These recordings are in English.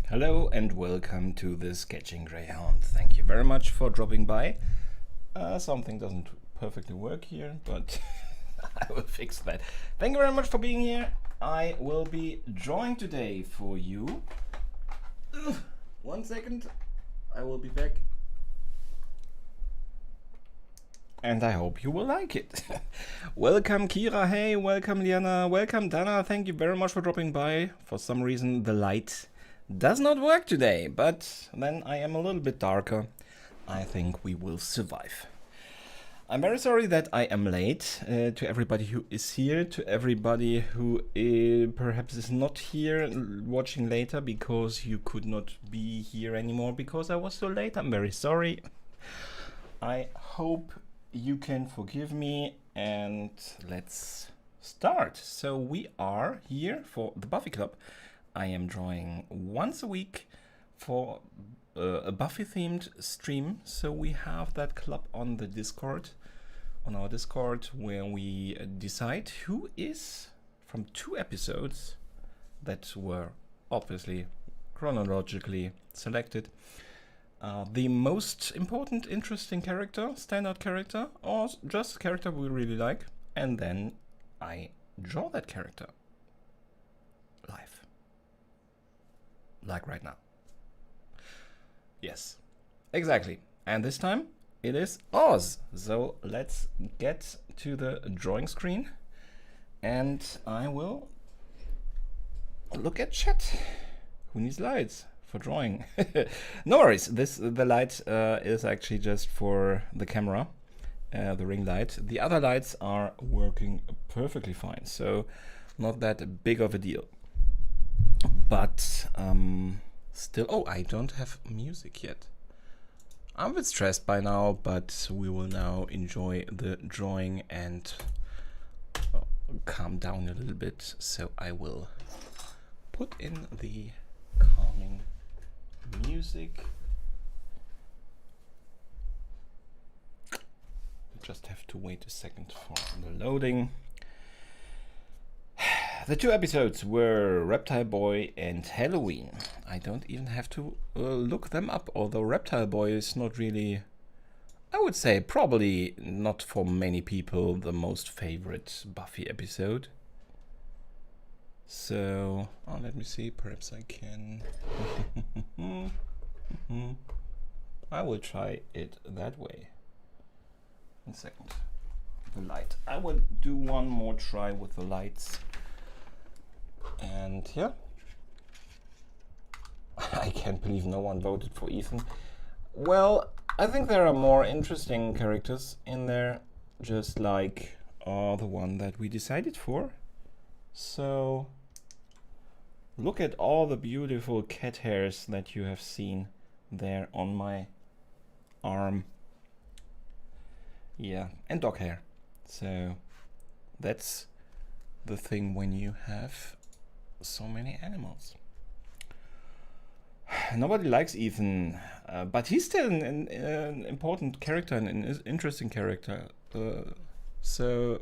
Hello and welcome to the Sketching Greyhound. Thank you very much for dropping by. Something doesn't perfectly work here, but I will fix that. Thank you very much for being here. I will be drawing today for you. 1 second, I will be back. And I hope you will like it. Welcome Kira, hey, welcome Liana, welcome Dana, thank you very much for dropping by. For some reason the light does not work today, but then I am a little bit darker. I think we will survive. I'm very sorry that I am late to everybody who is here, to everybody who perhaps is not here watching later because you could not be here anymore because I was so late. I'm very sorry. I hope you can forgive me and let's start. So we are here for the Buffy Club. I am drawing once a week for a Buffy themed stream. So we have that club on the Discord, on our Discord, where we decide who is from 2 episodes that were obviously chronologically selected. The most important, interesting character, standout character, or just a character we really like, and then I draw that character live. Like right now. Yes, exactly. And this time it is Oz. So let's get to the drawing screen and I will look at chat. Who needs lights for drawing? No worries. The light is actually just for the camera, the ring light. The other lights are working perfectly fine. So not that big of a deal. But still, oh, I don't have music yet. I'm a bit stressed by now, but we will now enjoy the drawing and calm down a little bit. So I will put in the calming music. Just have to wait a second for the loading. The 2 episodes were Reptile Boy and Halloween. I don't even have to look them up, although Reptile Boy is not really, I would say, probably not for many people the most favorite Buffy episode. So, let me see, perhaps I can. I will try it that way. 1 second. The light. I will do one more try with the lights. And yeah, I can't believe no one voted for Ethan. Well, I think there are more interesting characters in there, just like the one that we decided for. So look at all the beautiful cat hairs that you have seen there on my arm. Yeah, and dog hair. So that's the thing when you have so many animals. Nobody likes Ethan, but he's still an important character and an interesting character. So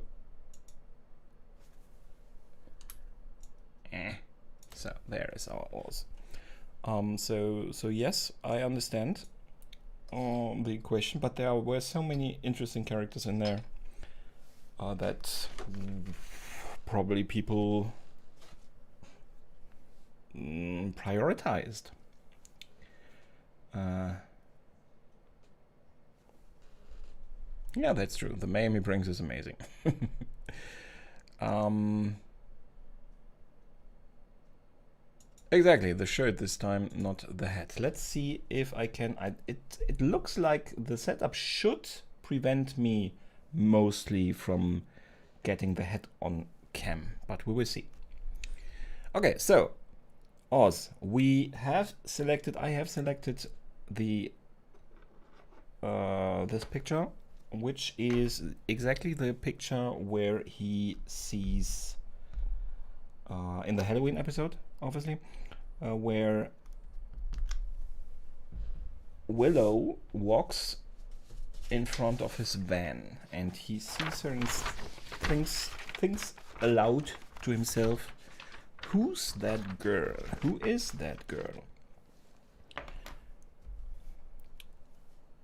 there is our Oz. So yes, I understand the question, but there were so many interesting characters in there that probably people prioritized. Yeah, that's true. The mayhem he brings is amazing. Exactly, the shirt this time, not the hat. Let's see if I can. It looks like the setup should prevent me mostly from getting the hat on cam, but we will see. Okay, so Oz, I have selected the this picture, which is exactly the picture where he sees in the Halloween episode, obviously, where Willow walks in front of his van and he sees certain things aloud to himself. Who's that girl? Who is that girl?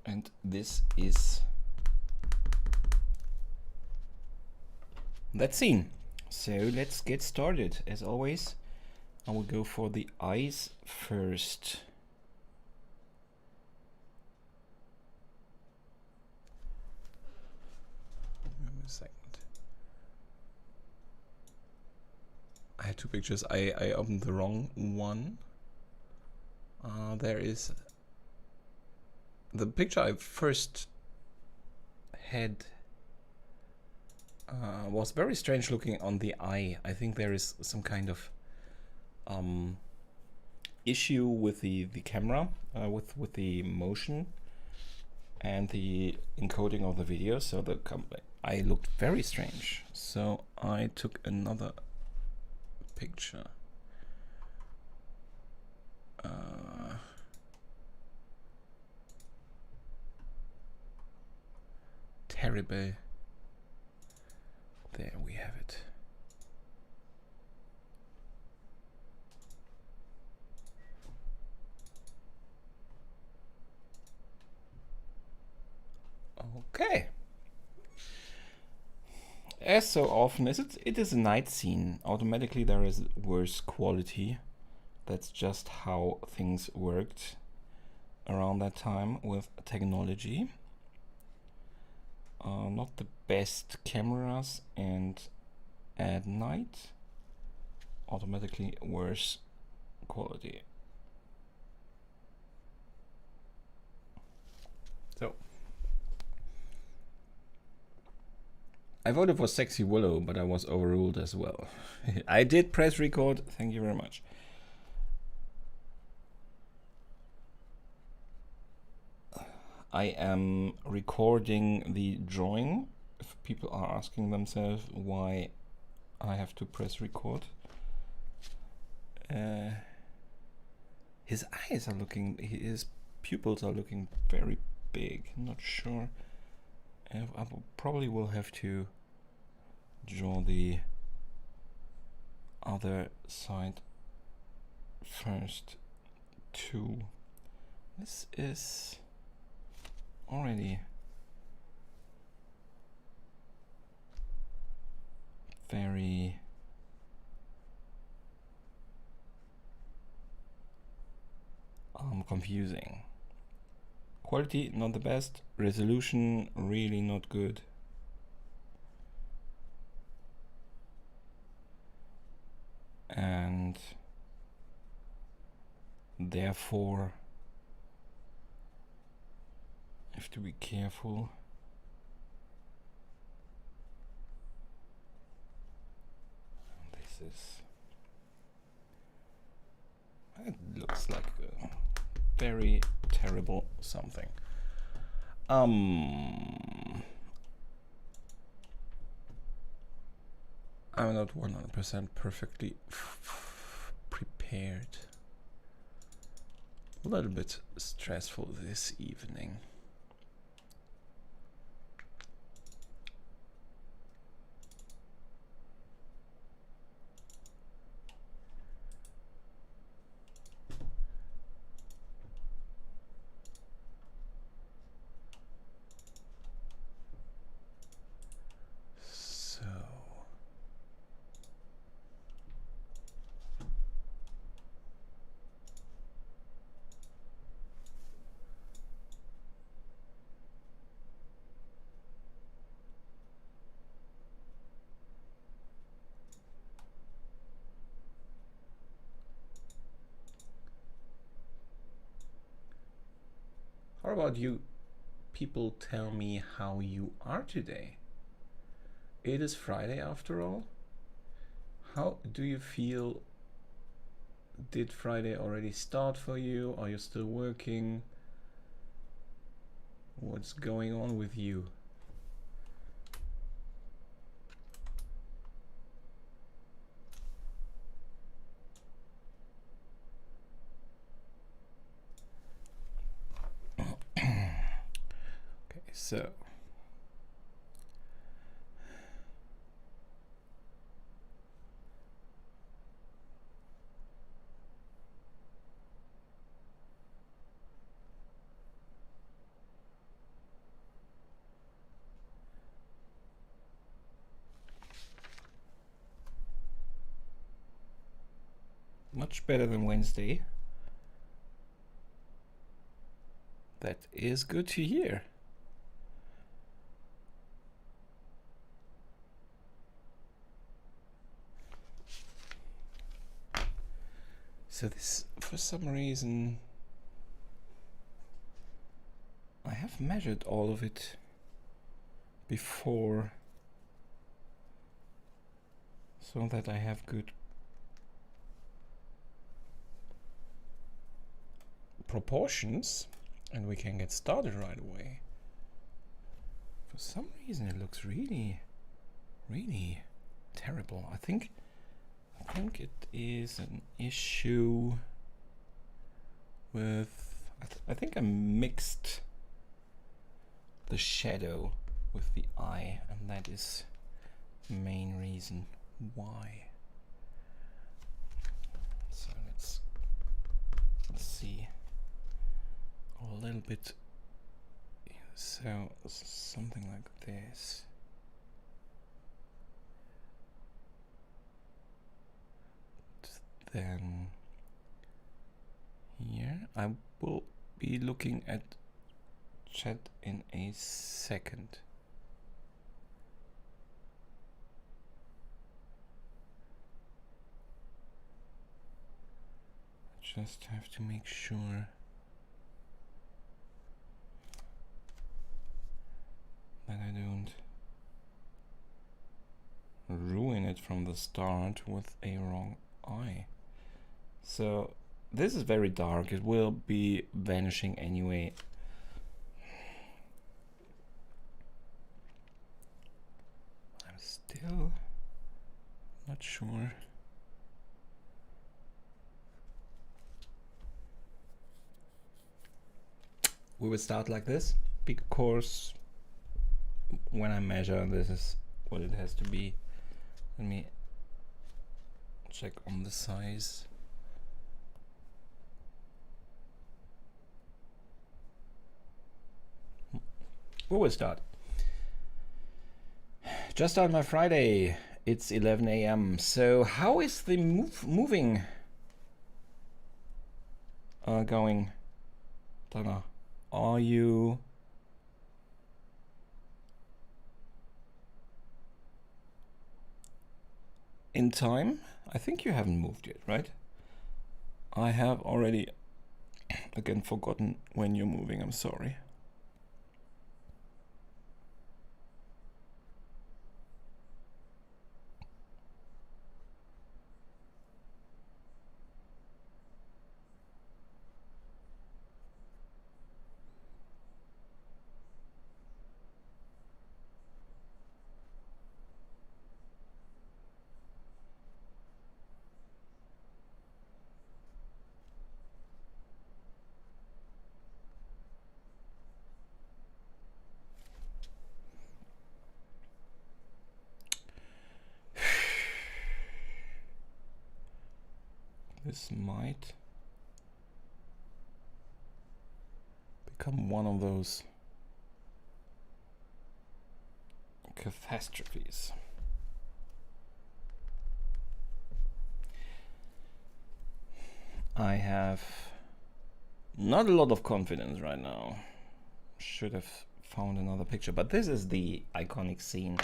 And this is that scene. So let's get started. As always, I will go for the eyes first. Give me a second. I had two pictures. I opened the wrong one. There is the picture I first had was very strange looking on the eye. I think there is some kind of issue with the camera, with the motion and the encoding of the video. So the eye looked very strange. So I took another picture. Terrible. There we have it. Okay. As so often as it is a night scene, automatically there is worse quality. That's just how things worked around that time with technology. Not the best cameras, and at night automatically worse quality. So I voted for Sexy Willow, but I was overruled as well. I did press record. Thank you very much. I am recording the drawing. If people are asking themselves why I have to press record. His eyes are looking, his pupils are looking very big. Not sure. I probably will have to draw the other side first too. This is already very confusing. Quality not the best, resolution really not good. And therefore I have to be careful. This is, it looks like a very terrible something. I'm not 100% perfectly prepared. A little bit stressful this evening. How about you people tell me how you are today? It is Friday after all. How do you feel? Did Friday already start for you? Are you still working? What's going on with you? Okay, so Much better than Wednesday. That is good to hear. So this, for some reason, I have measured all of it before, so that I have good proportions and we can get started right away. For some reason it looks really terrible. I think it is an issue with I think I mixed the shadow with the eye, and that is the main reason why. So let's see a little bit. So something like this. Then here I will be looking at chat in a second. I just have to make sure that I don't ruin it from the start with a wrong eye. So this is very dark. It will be vanishing anyway. I'm still not sure. We will start like this because when I measure, this is what it has to be. Let me check on the size. We will start. Just on my Friday, it's 11 a.m. So how is the moving going, Dana? Are you in time? I think you haven't moved yet, right? I have already again forgotten when you're moving. I'm sorry. This might become one of those catastrophes. I have not a lot of confidence right now. Should have found another picture, but this is the iconic scene.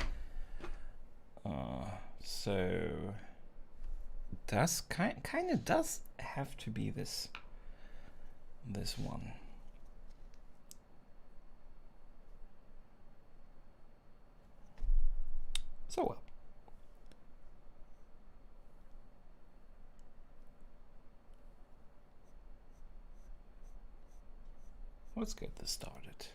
So does kind of does have to be this one. So well. Let's get this started.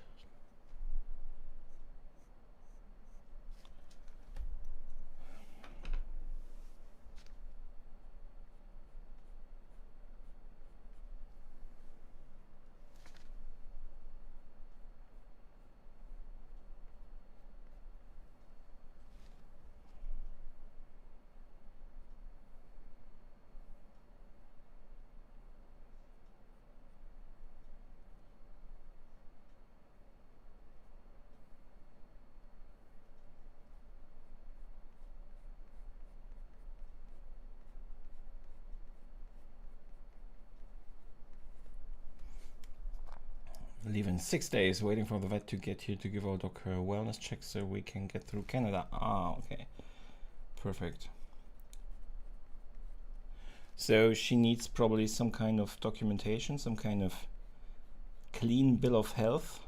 Leaving 6 days, waiting for the vet to get here to give our dog her wellness check so we can get through Canada. Ah, okay. Perfect. So she needs probably some kind of documentation, some kind of clean bill of health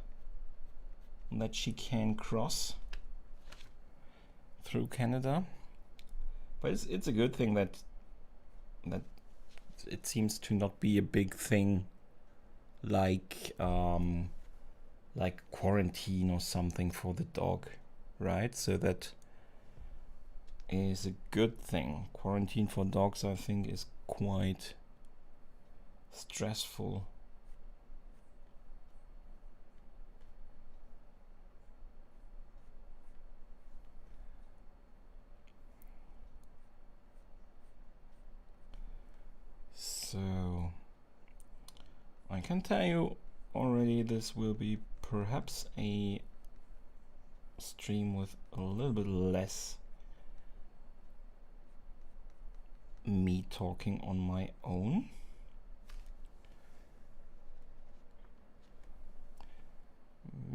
that she can cross through Canada. But it's a good thing that it seems to not be a big thing like quarantine or something for the dog, right? So that is a good thing. Quarantine for dogs, I think, is quite stressful. So I can tell you already this will be perhaps a stream with a little bit less me talking on my own.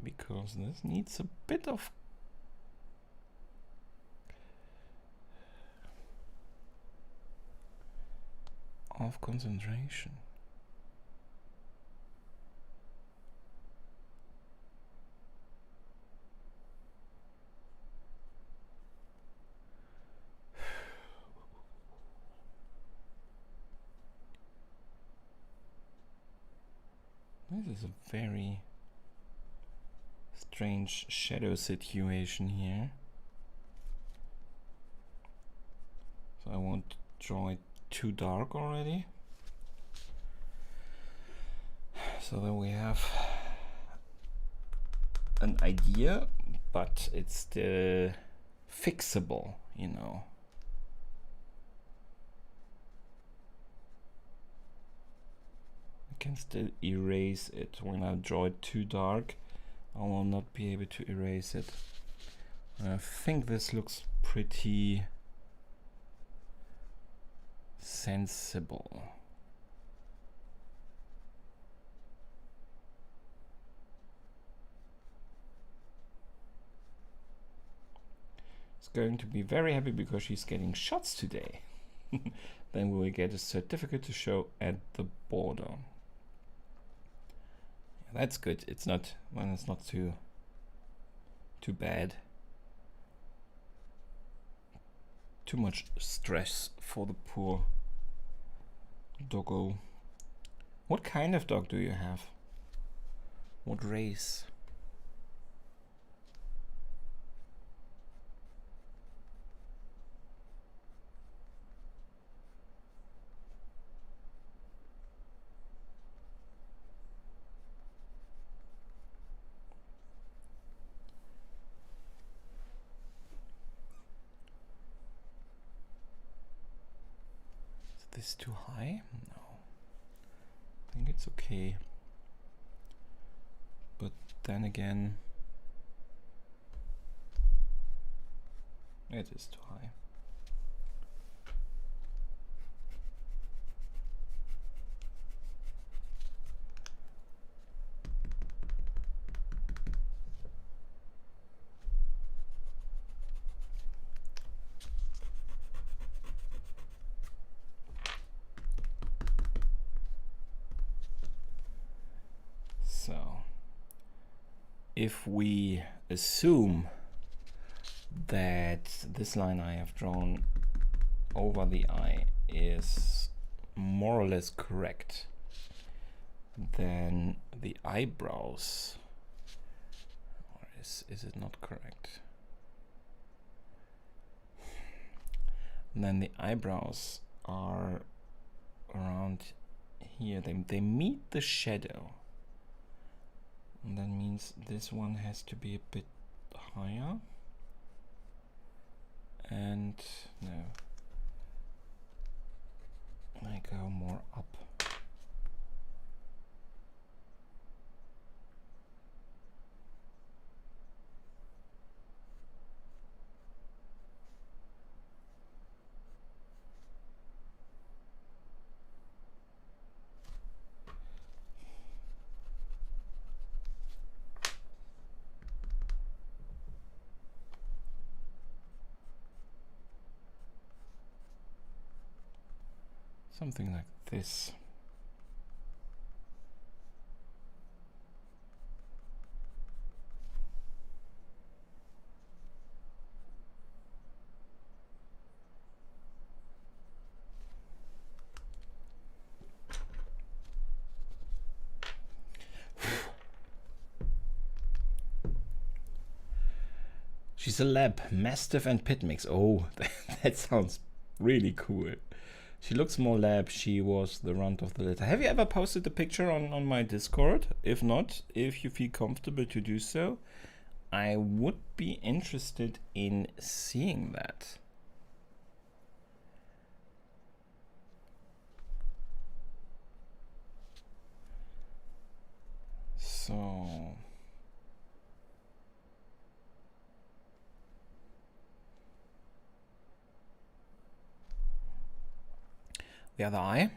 Because this needs a bit of concentration. This is a very strange shadow situation here. So I won't draw it too dark already. So that we have an idea, but it's still fixable, you know. I can still erase it. When I draw it too dark, I will not be able to erase it. I think this looks pretty sensible. It's going to be very happy because she's getting shots today. Then we will get a certificate to show at the border. That's good. It's not, well, it's not too bad. Too much stress for the poor doggo. What kind of dog do you have? What race? Is this too high? No. I think it's okay. But then again, it is too high. So, if we assume that this line I have drawn over the eye is more or less correct, then the eyebrows, or is it not correct? And then the eyebrows are around here. They meet the shadow. And that means this one has to be a bit higher. And no, I go more up. Something like this. She's a lab, Mastiff and Pit mix. Oh, that sounds really cool. She looks more lab. She was the runt of the litter. Have you ever posted the picture on my Discord? If not, if you feel comfortable to do so, I would be interested in seeing that. So... the other eye.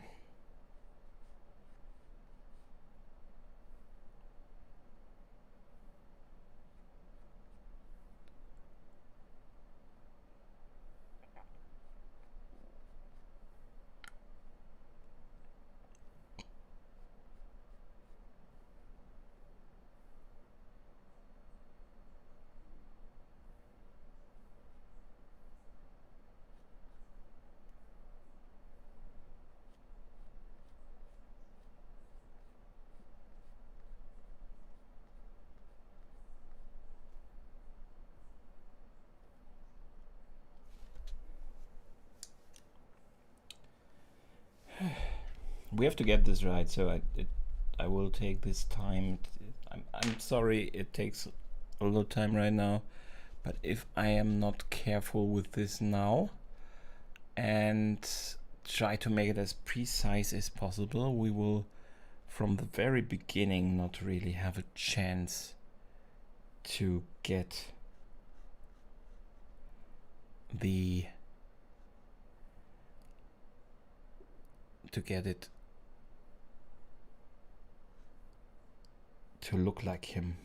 We have to get this right, so I will take this time. I'm sorry it takes a lot of time right now, but if I am not careful with this now and try to make it as precise as possible, we will from the very beginning not really have a chance to get it to look like him.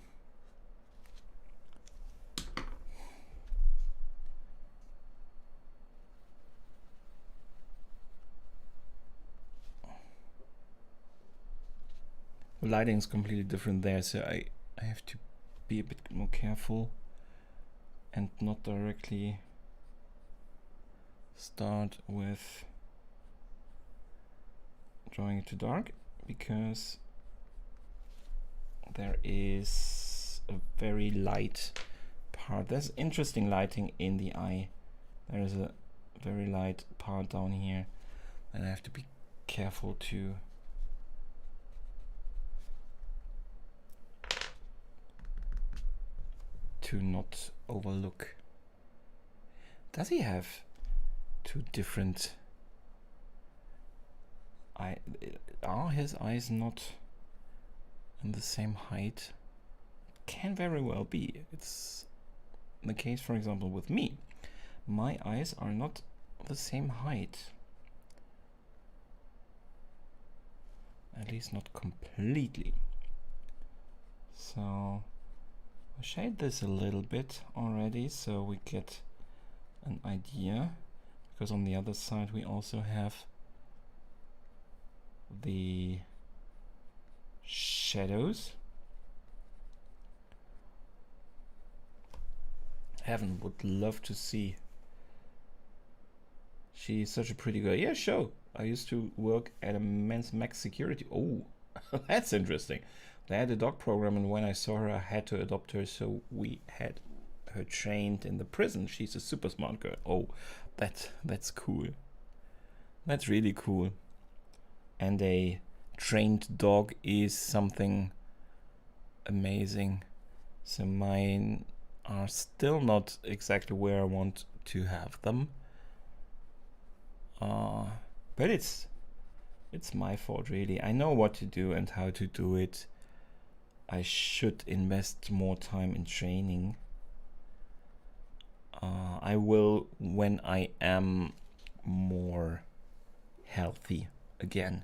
The lighting is completely different there, so I have to be a bit more careful and not directly start with drawing it too dark, because there is a very light part. There's interesting lighting in the eye. There is a very light part down here, and I have to be careful to not overlook. Does he have two different are his eyes not in the same height? Can very well be. It's the case, for example, with me. My eyes are not the same height. At least not completely. So I'll shade this a little bit already so we get an idea, because on the other side we also have the shadows. Heaven would love to see. She's such a pretty girl. Yeah, sure. I used to work at a men's max security. Oh, that's interesting. They had a dog program, and when I saw her, I had to adopt her, so we had her trained in the prison. She's a super smart girl. Oh, that's cool. That's really cool. And a trained dog is something amazing. So mine are still not exactly where I want to have them. But it's my fault, really. I know what to do and how to do it. I should invest more time in training. I will when I am more healthy again.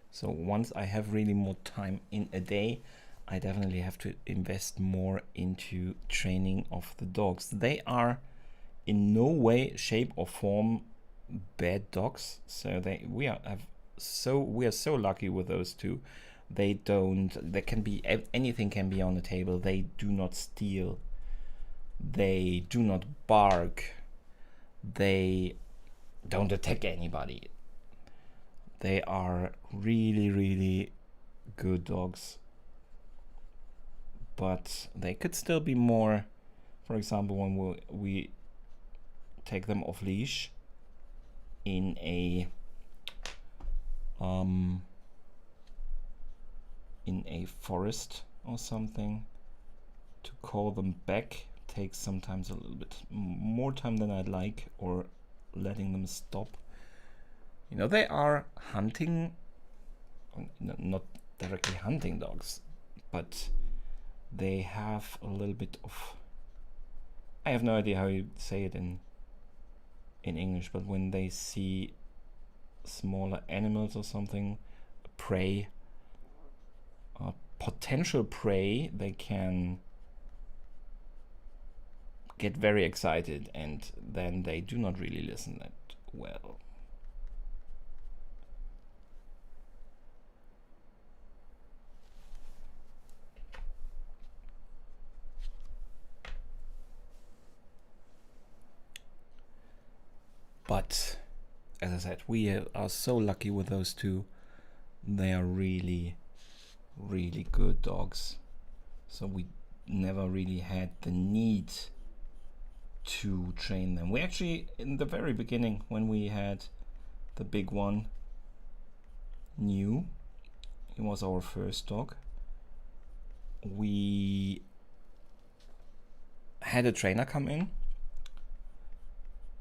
So once I have really more time in a day, I definitely have to invest more into training of the dogs. They are in no way, shape or form bad dogs. So we have we are so lucky with those two. They don't. There can be anything can be on the table. They do not steal. They do not bark. They don't attack anybody. They are really, really good dogs. But they could still be more. For example, when we take them off leash in a forest or something, to call them back takes sometimes a little bit more time than I'd like, or letting them stop. You know, they are hunting, not directly hunting dogs, but they have a little bit of, I have no idea how you say it in English, but when they see smaller animals or something, prey, potential prey, they can get very excited, and then they do not really listen that well. But as I said, we are so lucky with those two. They are really, really good dogs. So we never really had the need to train them. We actually, in the very beginning, when we had the big one, knew he was our first dog. We had a trainer come in,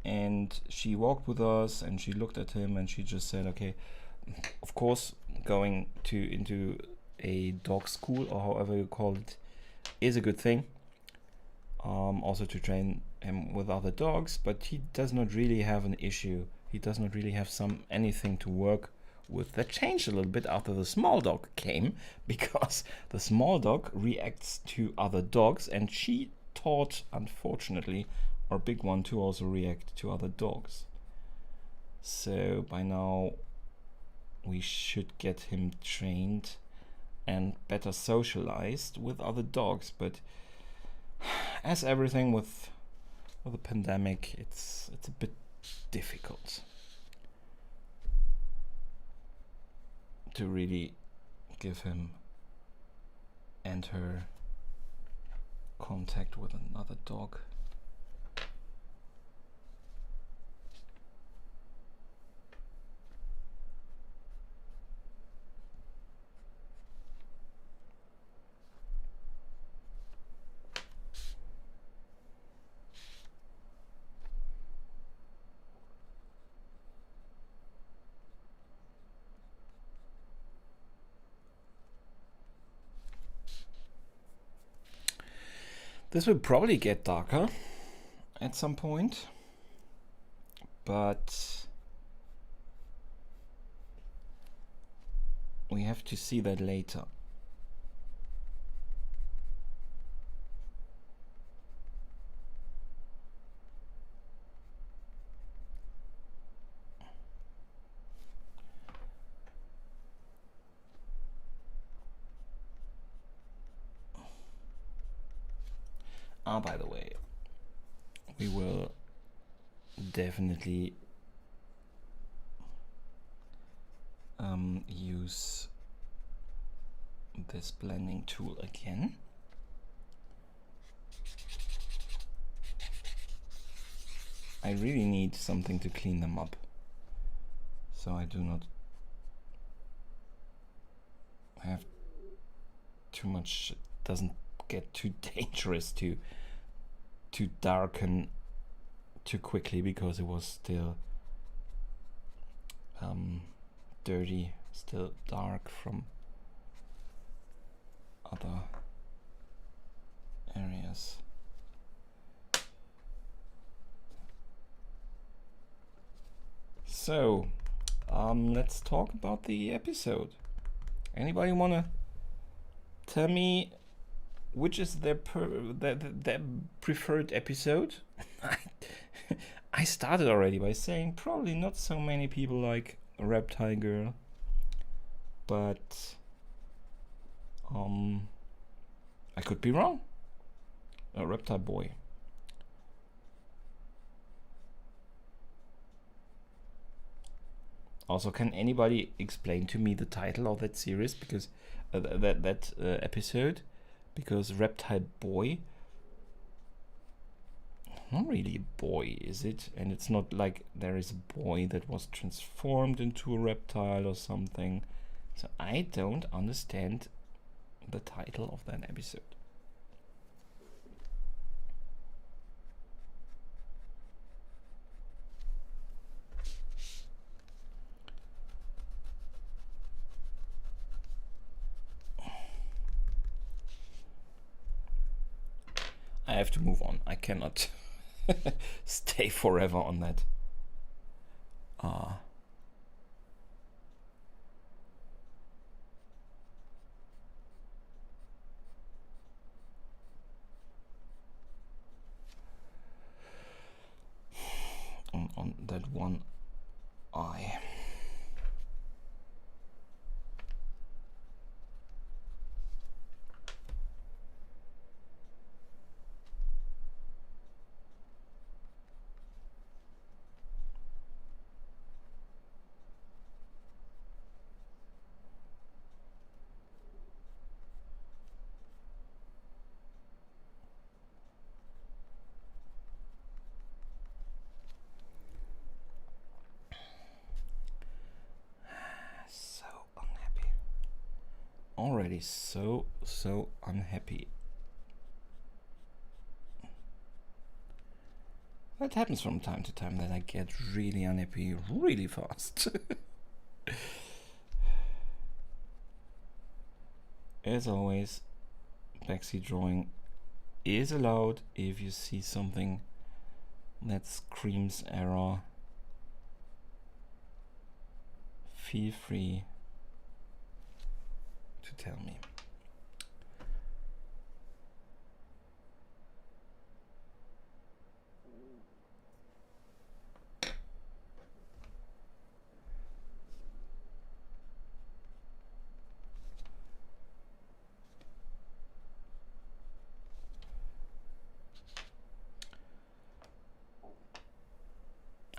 and she walked with us, and she looked at him, and she just said, okay, of course, going into a dog school, or however you call it, is a good thing. Also to train him with other dogs, but he does not really have an issue. He does not really have anything to work with. That changed a little bit after the small dog came, because the small dog reacts to other dogs, and she taught, unfortunately, our big one to also react to other dogs. So by now we should get him trained and better socialized with other dogs, but as everything with the pandemic, it's a bit difficult to really give him and her contact with another dog. This will probably get darker at some point, but we have to see that later. By the way, we will definitely use this blending tool again. I really need something to clean them up, so I do not have too much, it doesn't get too dangerous to darken too quickly, because it was still dirty, still dark from other areas. So let's talk about the episode. Anybody wanna tell me which is their preferred episode? I started already by saying probably not so many people like Reptile Girl. but I could be wrong. A reptile boy. Also, can anybody explain to me the title of that series? Because that episode, because reptile boy, not really a boy, is it? And it's not like there is a boy that was transformed into a reptile or something. So I don't understand the title of that episode. I have to move on. I cannot stay forever on that. On that one eye. Already so unhappy. That happens from time to time, that I get really unhappy really fast. As always, backseat drawing is allowed. If you see something that screams error, feel free to tell me.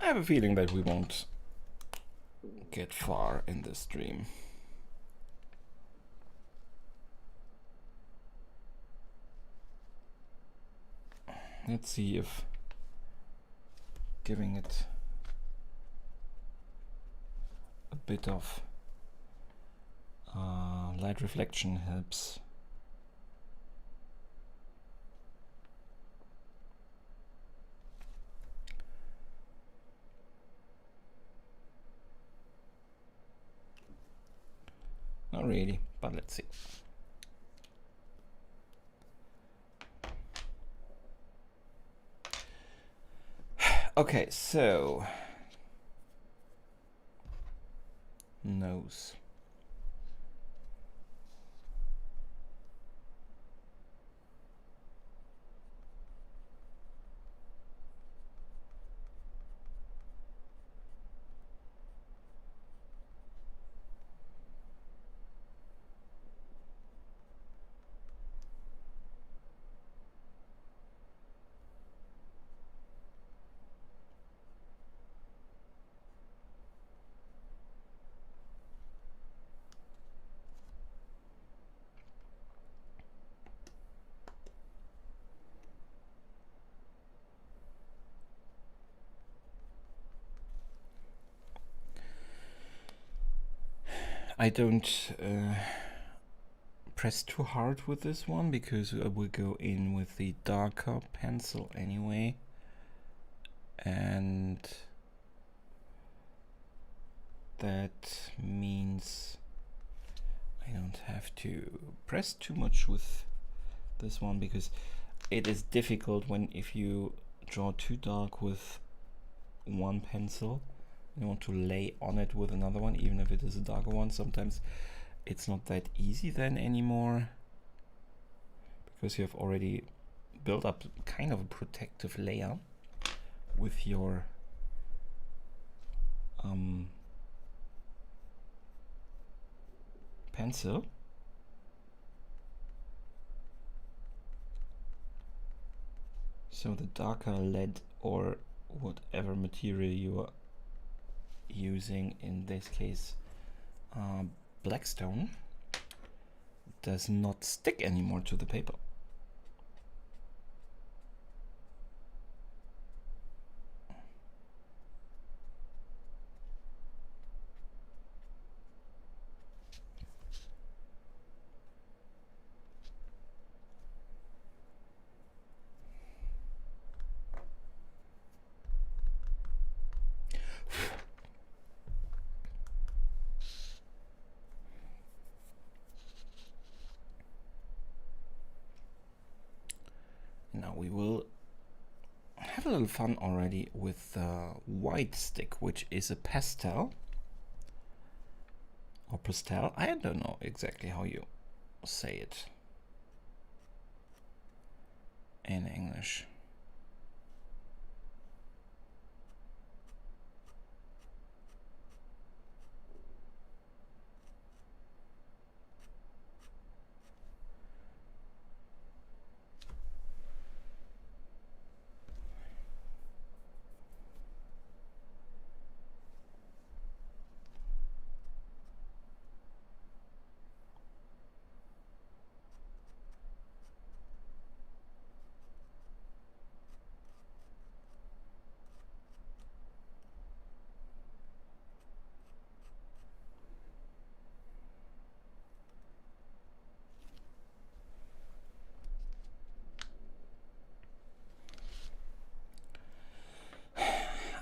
I have a feeling that we won't get far in this stream. Let's see if giving it a bit of light reflection helps. Not really, but let's see. Okay, so nose. I don't press too hard with this one because I will go in with the darker pencil anyway, and that means I don't have to press too much with this one, because it is difficult when if you draw too dark with one pencil, you want to lay on it with another one, even if it is a darker one. Sometimes it's not that easy then anymore, because you have already built up kind of a protective layer with your pencil. So the darker lead or whatever material you are using, in this case blackstone, does not stick anymore to the paper. Now we will have a little fun already with the white stick, which is a pastel or pastel. I don't know exactly how you say it in English.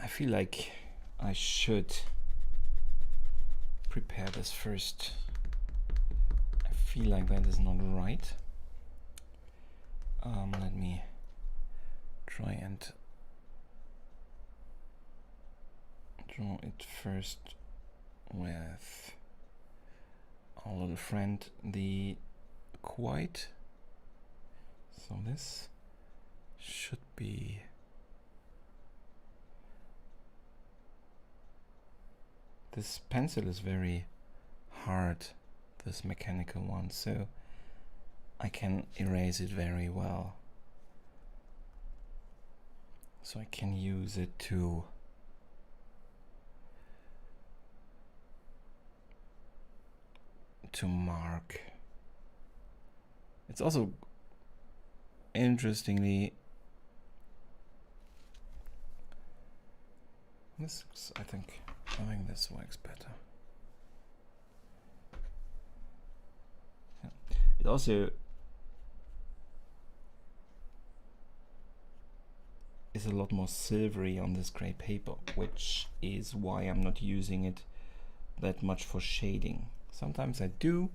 I feel like I should prepare this first. I feel like that is not right. Let me try and draw it first with our little friend, the white. So this should be this pencil is very hard, this mechanical one, so I can erase it very well. So I can use it to mark. It's also interestingly, I think this works better. Yeah. It also is a lot more silvery on this gray paper, which is why I'm not using it that much for shading. Sometimes I do,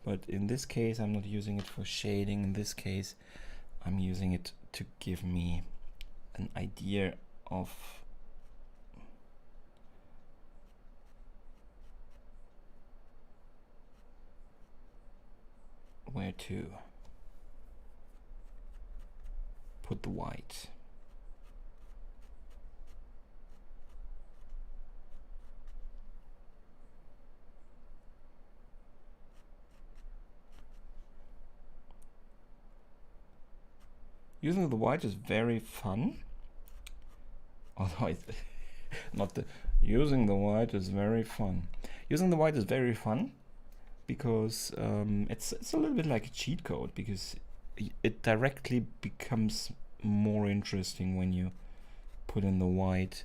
but in this case I'm not using it for shading. In this case I'm using it to give me an idea of where to put the white. Using the white is very fun. Although using the white is very fun. Using the white is very fun because it's a little bit like a cheat code, because it directly becomes more interesting when you put in the white,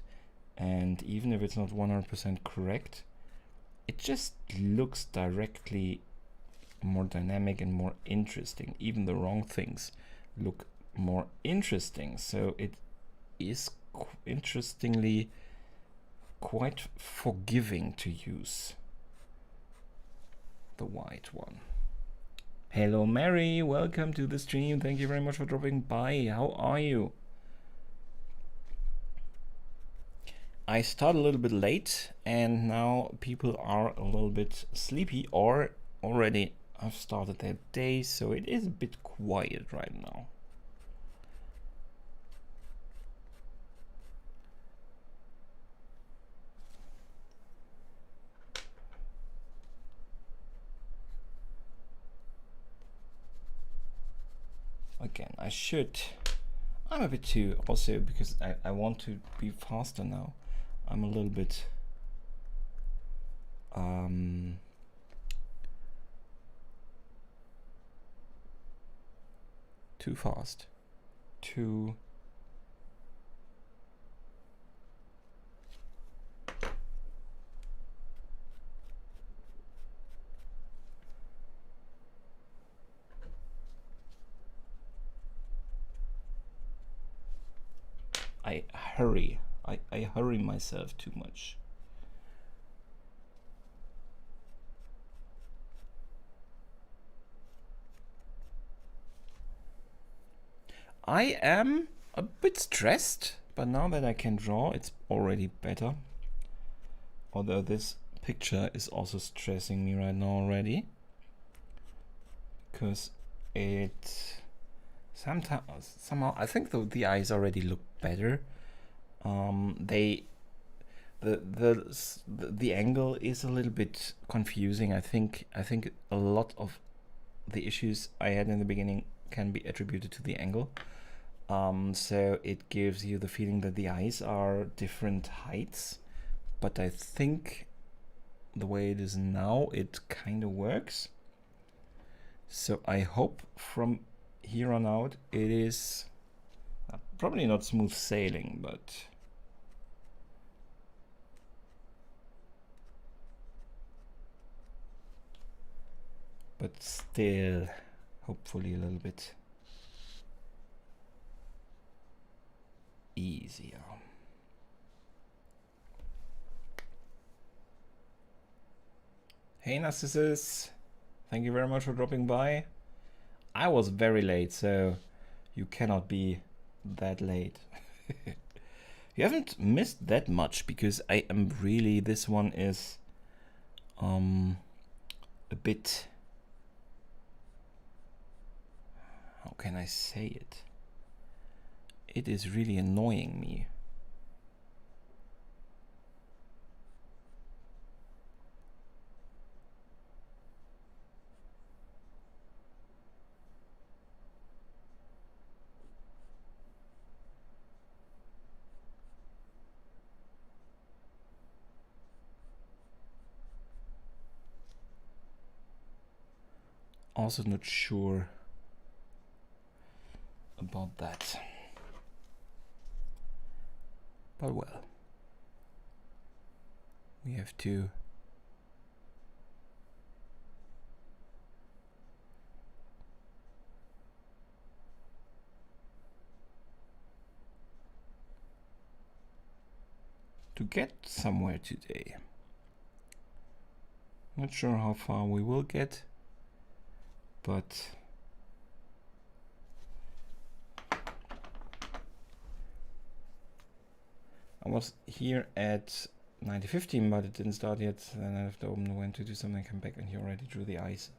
and even if it's not 100% correct, it just looks directly more dynamic and more interesting. Even the wrong things look more interesting, so it is interestingly quite forgiving to use the white one. Hello Mary, welcome to the stream. Thank you very much for dropping by. How are you? I start a little bit late and now people are a little bit sleepy or already have started their day, so it is a bit quiet right now. again. I'm a bit too, also because I want to be faster now. I'm a little bit too fast. I hurry. I hurry myself too much. I am a bit stressed, but now that I can draw, it's already better. Although this picture is also stressing me right now already, because it somehow I think the eyes already look better. The angle is a little bit confusing. I think a lot of the issues I had in the beginning can be attributed to the angle. So it gives you the feeling that the eyes are different heights, but I think the way it is now, it kind of works. So I hope from here on out it is probably not smooth sailing, but still hopefully a little bit easier. Hey Narcissus, thank you very much for dropping by. I was very late, so you cannot be that late. You haven't missed that much, because I am really, this one is a bit, how can I say it? It is really annoying me. Also not sure about that, but well, we have to get somewhere today. Not sure how far we will get, but I was here at 90:15, but it didn't start yet. Then I have to open the window to do something, come back, and he already drew the eyes.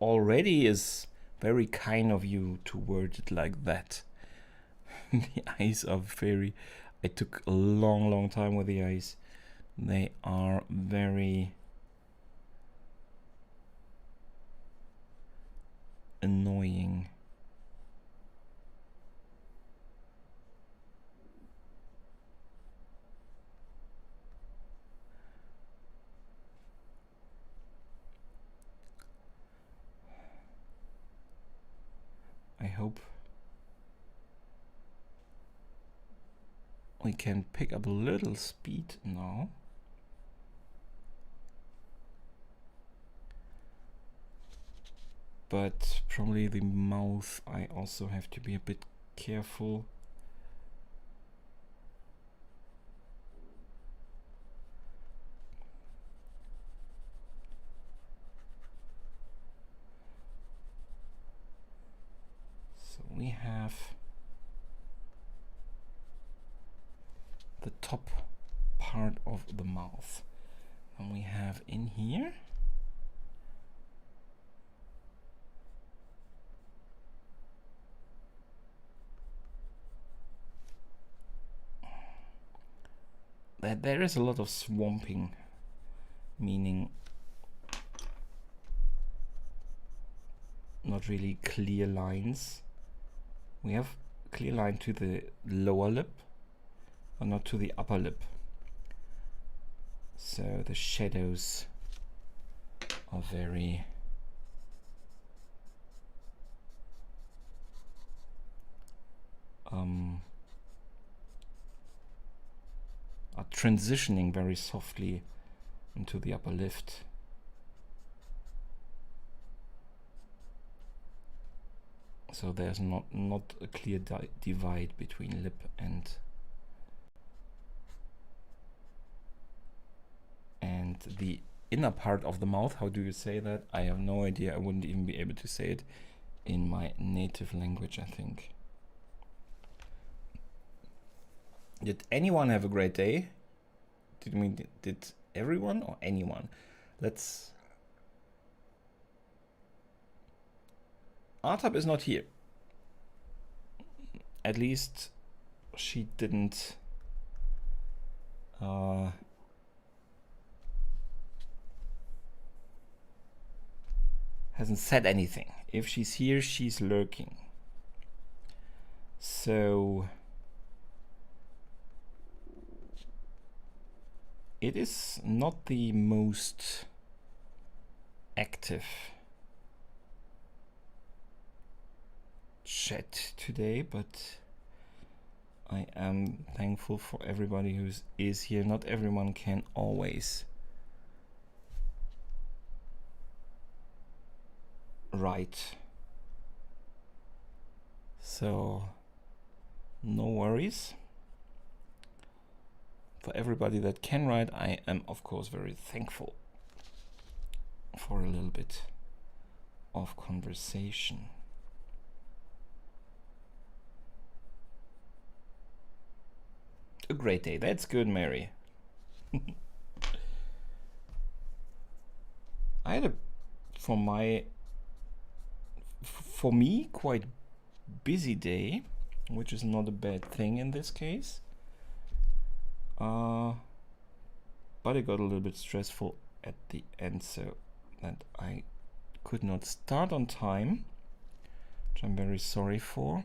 Already is very kind of you to word it like that. The eyes are very, I took a long time with the eyes. They are very annoying. I hope we can pick up a little speed now. But probably the mouth, I also have to be a bit careful. So we have the top part of the mouth, and we have in here that there is a lot of swamping, meaning not really clear lines. We have a clear line to the lower lip, but not to the upper lip. So the shadows are very are transitioning very softly into the upper lift. So there's not a clear divide between lip and the inner part of the mouth. How do you say that? I have no idea. I wouldn't even be able to say it in my native language, I think. Did anyone have a great day? Did everyone or anyone? Artab is not here. At least she didn't hasn't said anything. If she's here, she's lurking. So it is not the most active chat today, but I am thankful for everybody who is here. Not everyone can always write, so no worries. For everybody that can write, I am of course very thankful for a little bit of conversation. A great day. That's good, Mary. I had for me, quite busy day, which is not a bad thing in this case. But it got a little bit stressful at the end, so that I could not start on time, which I'm very sorry for.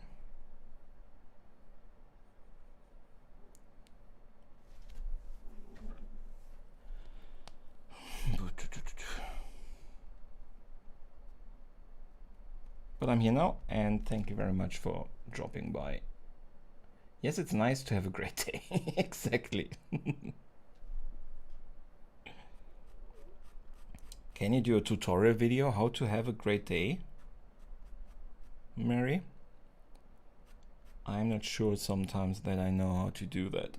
But I'm here now, and thank you very much for dropping by. Yes, it's nice to have a great day. Exactly. Can you do a tutorial video how to have a great day, Mary? I'm not sure sometimes that I know how to do that.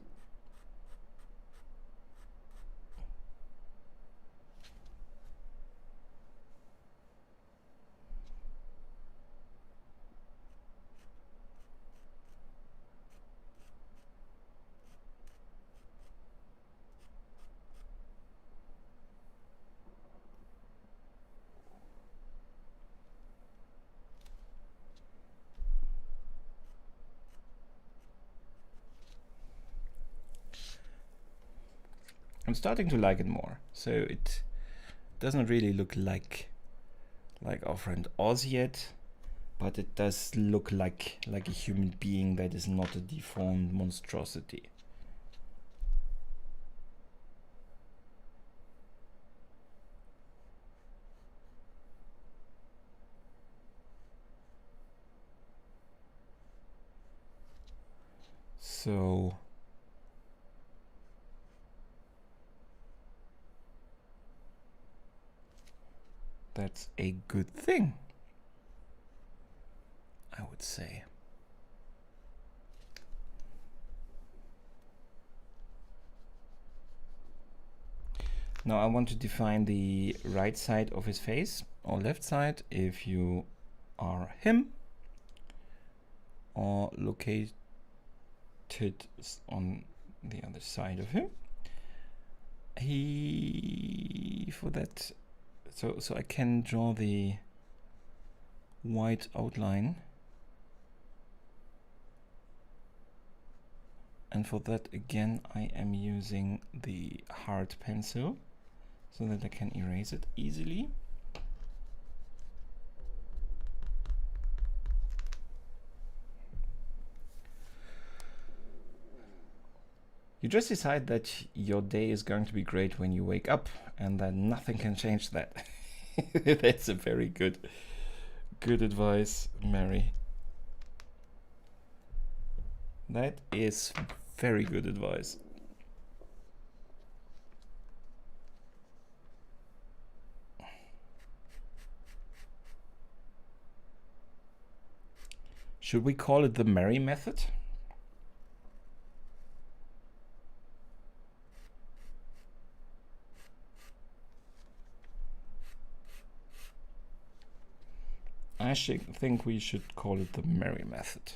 I'm starting to like it more. So it doesn't really look like our friend Oz yet, but it does look like a human being that is not a deformed monstrosity. So that's a good thing, I would say. Now I want to define the right side of his face, or left side if you are him, or located on the other side of him. For that, so I can draw the white outline, and for that again I am using the hard pencil so that I can erase it easily. You just decide that your day is going to be great when you wake up, and that nothing can change that. That's a very good advice, Mary. That is very good advice. Should we call it the Mary method? I think we should call it the Mary method.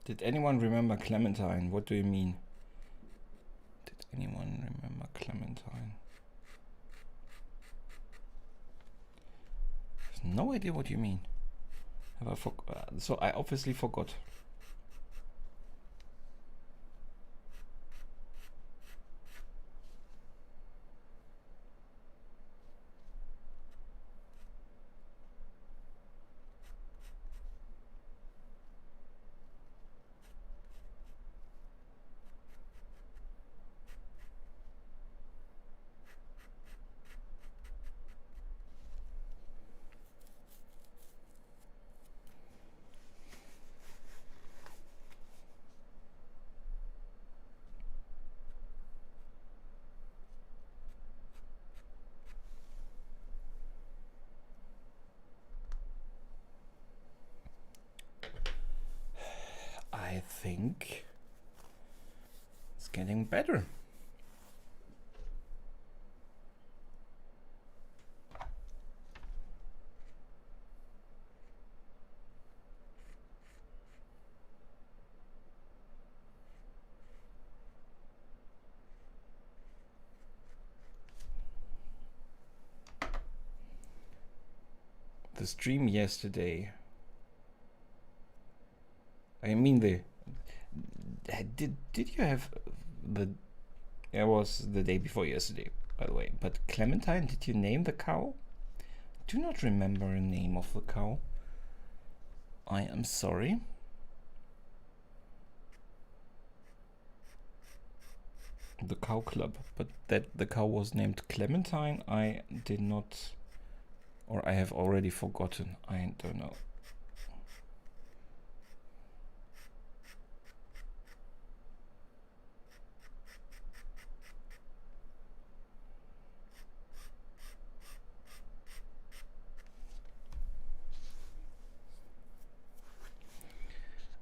Did anyone remember Clementine? What do you mean? Did anyone remember Clementine? I have no idea what you mean. Have I so I obviously forgot. I think it's getting better. The stream yesterday. I mean did you have the? It was the day before yesterday, by the way. But Clementine, did you name the cow? Do not remember a name of the cow. I am sorry. The cow club, but that the cow was named Clementine, I did not, or I have already forgotten. I don't know.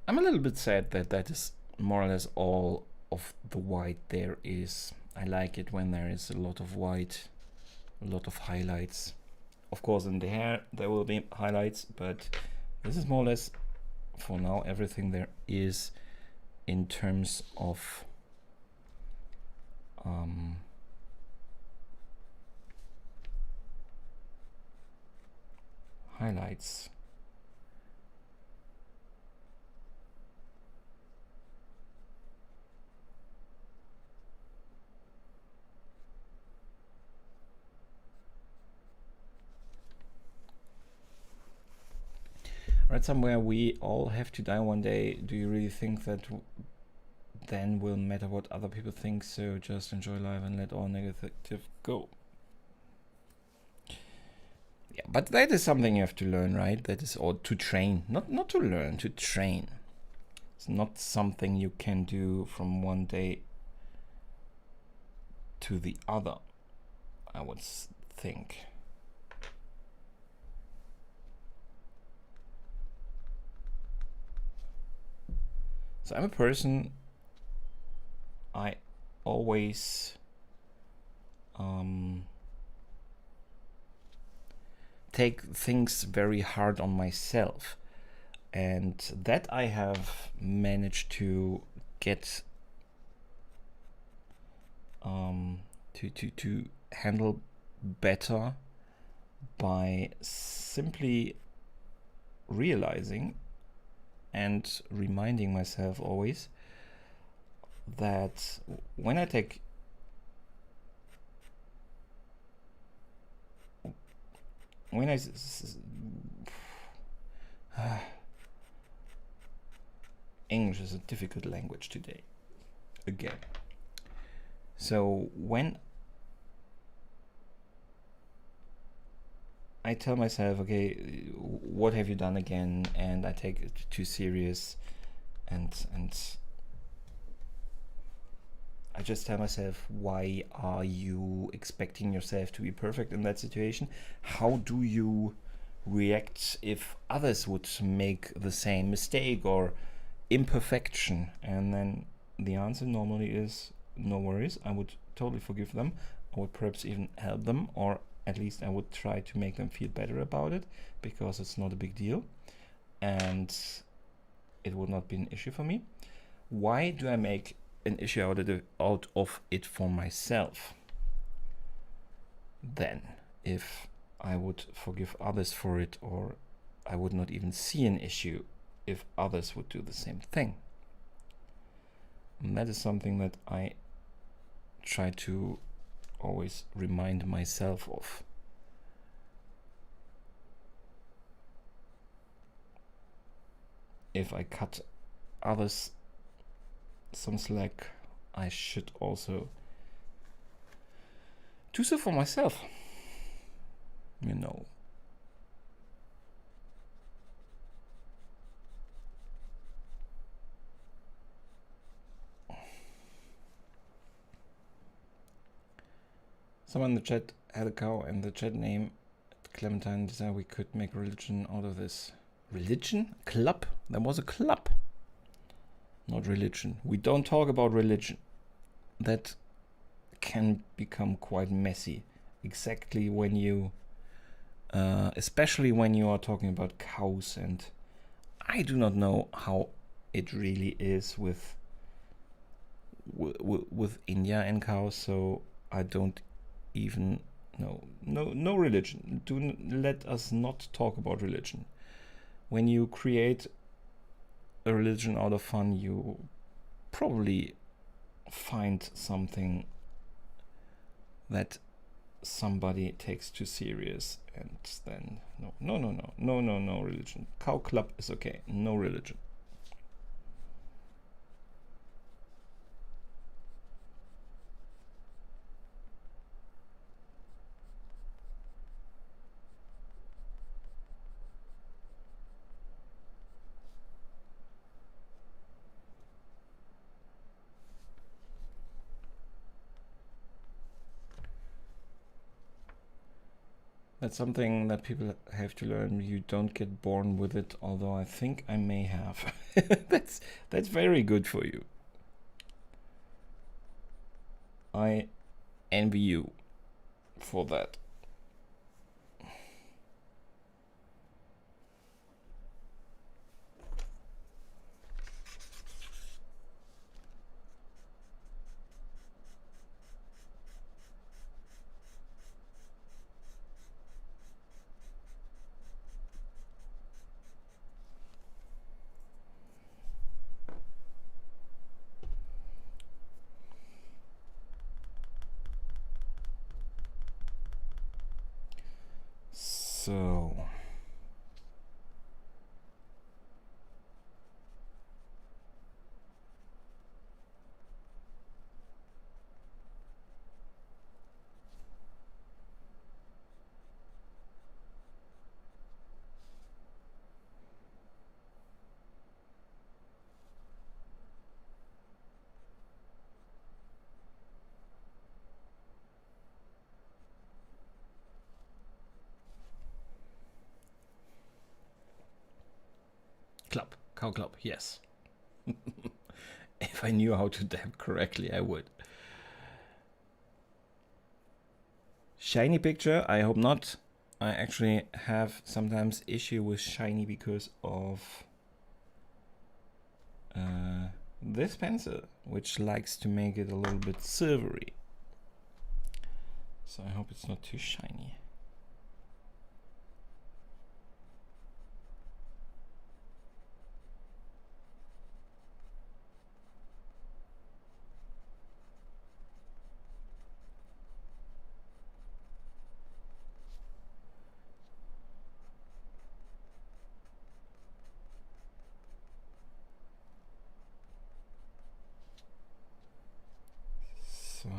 I'm a little bit sad that that is more or less all of the white there is. I like it when there is a lot of white, a lot of highlights. Of course, in the hair there will be highlights, but this is more or less, for now, everything there is in terms of highlights. Read somewhere we all have to die one day. Do you really think that then will matter what other people think? So just enjoy life and let all negative go. Yeah, but that is something you have to learn, right? That is, or to train, not to learn, to train. It's not something you can do from one day to the other, I would think. So I'm a person, I always take things very hard on myself. And that I have managed to get to handle better by simply realizing and reminding myself always that when I take English is a difficult language today again. So when I tell myself, okay, what have you done again, and I take it too serious, and I just tell myself, why are you expecting yourself to be perfect in that situation? How do you react if others would make the same mistake or imperfection? And then the answer normally is, no worries, I would totally forgive them. I would perhaps even help them, or at least I would try to make them feel better about it, because it's not a big deal and it would not be an issue for me. Why do I make an issue out of it for myself? Then, if I would forgive others for it, or I would not even see an issue if others would do the same thing. And that is something that I try to always remind myself of. If I cut others some slack, I should also do so for myself. You know. Someone in the chat had a cow, and the chat name Clementine decided we could make religion out of this. Religion? Club? There was a club. Not religion. We don't talk about religion. That can become quite messy. Exactly when you, especially when you are talking about cows, and I do not know how it really is with India and cows, so I don't even know. No religion. Let us not talk about religion. When you create a religion out of fun, you probably find something that somebody takes too serious, and then no religion. Cow club is okay. No religion. That's something that people have to learn. You don't get born with it, although I think I may have. That's very good for you. I envy you for that. So club, cow club, yes. If I knew how to dab correctly, I would. Shiny picture, I hope not. I actually have sometimes issue with shiny because of this pencil, which likes to make it a little bit silvery. So I hope it's not too shiny. So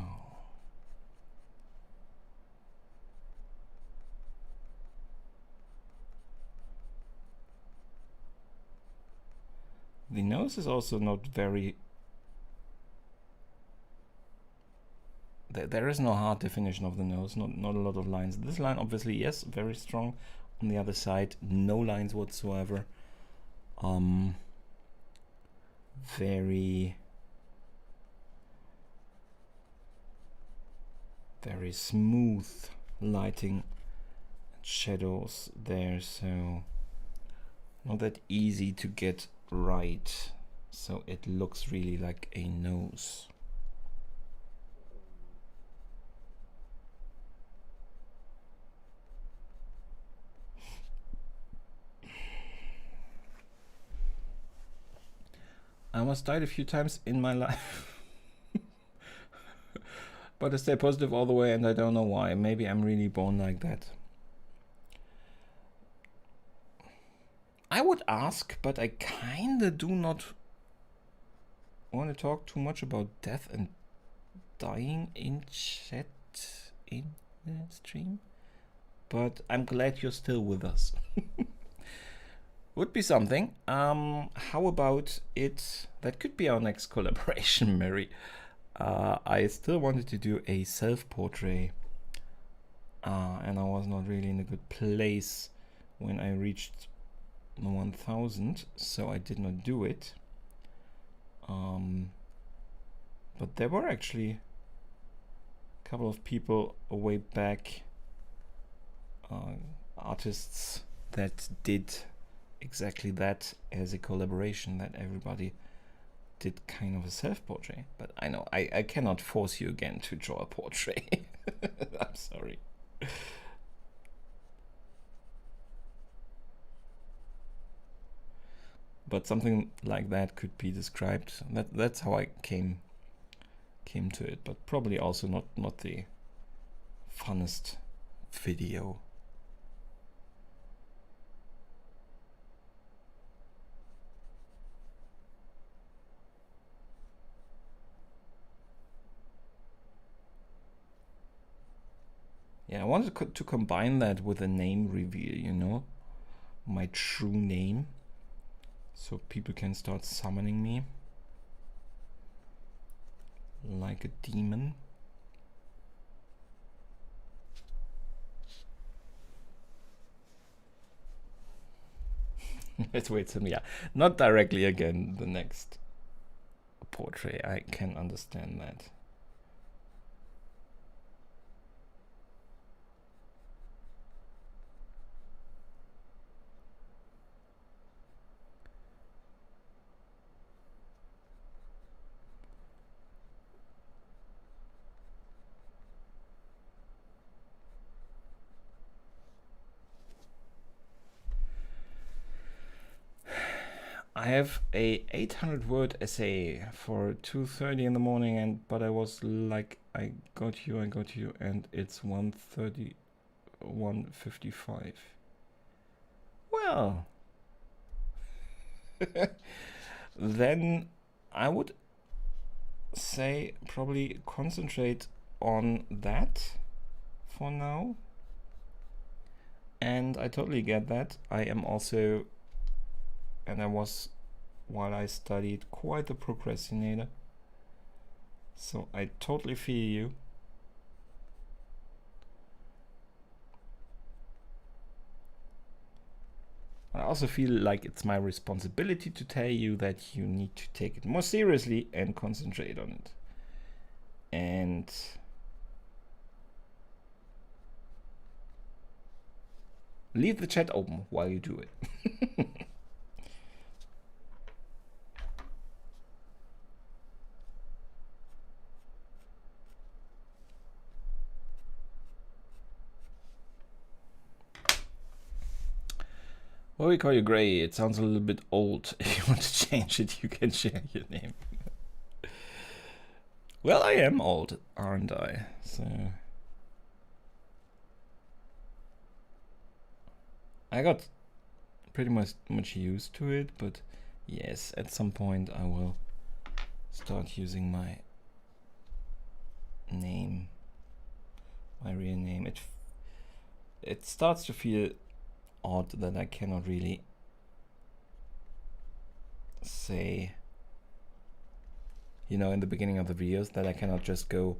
the nose is also not very... There is no hard definition of the nose, not a lot of lines. This line obviously, yes, very strong. On the other side, no lines whatsoever. Very smooth lighting and shadows there, so not that easy to get right. So it looks really like a nose. I almost died a few times in my life. But I stay positive all the way, and I don't know why. Maybe I'm really born like that. I would ask, but I kinda do not want to talk too much about death and dying in chat in the stream. But I'm glad you're still with us. Would be something. How about it? That could be our next collaboration, Mary. I still wanted to do a self-portrait, and I was not really in a good place when I reached 1000, so I did not do it. But there were actually a couple of people a way back, artists that did exactly that as a collaboration, that everybody did kind of a self-portrait. But I know I cannot force you again to draw a portrait. I'm sorry. But something like that could be described. That's how I came to it, but probably also not the funnest video. Yeah, I wanted to combine that with a name reveal, you know, my true name, so people can start summoning me like a demon. Let's wait some, yeah, not directly again the next portrait. I can understand that. I have a 800-word essay for 2:30 in the morning, and but I was like, I got you, and it's 1:30, 1:55. Well, then I would say probably concentrate on that for now. And I totally get that. I am also, and I was, while I studied, quite a procrastinator. So I totally feel you. I also feel like it's my responsibility to tell you that you need to take it more seriously and concentrate on it. And Leave the chat open while you do it. Well, we call you Gray. It sounds a little bit old. If you want to change it, you can share your name. Well, I am old, aren't I? So I got pretty much used to it, but yes, at some point I will start using my name, my real name. It starts to feel odd that I cannot really say, you know, in the beginning of the videos, that I cannot just go,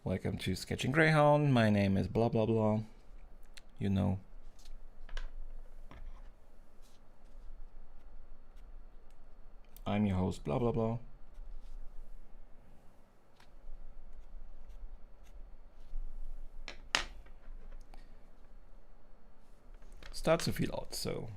welcome to Sketching Greyhound, my name is blah blah blah, you know. I'm your host, blah blah blah. Starts to feel odd, so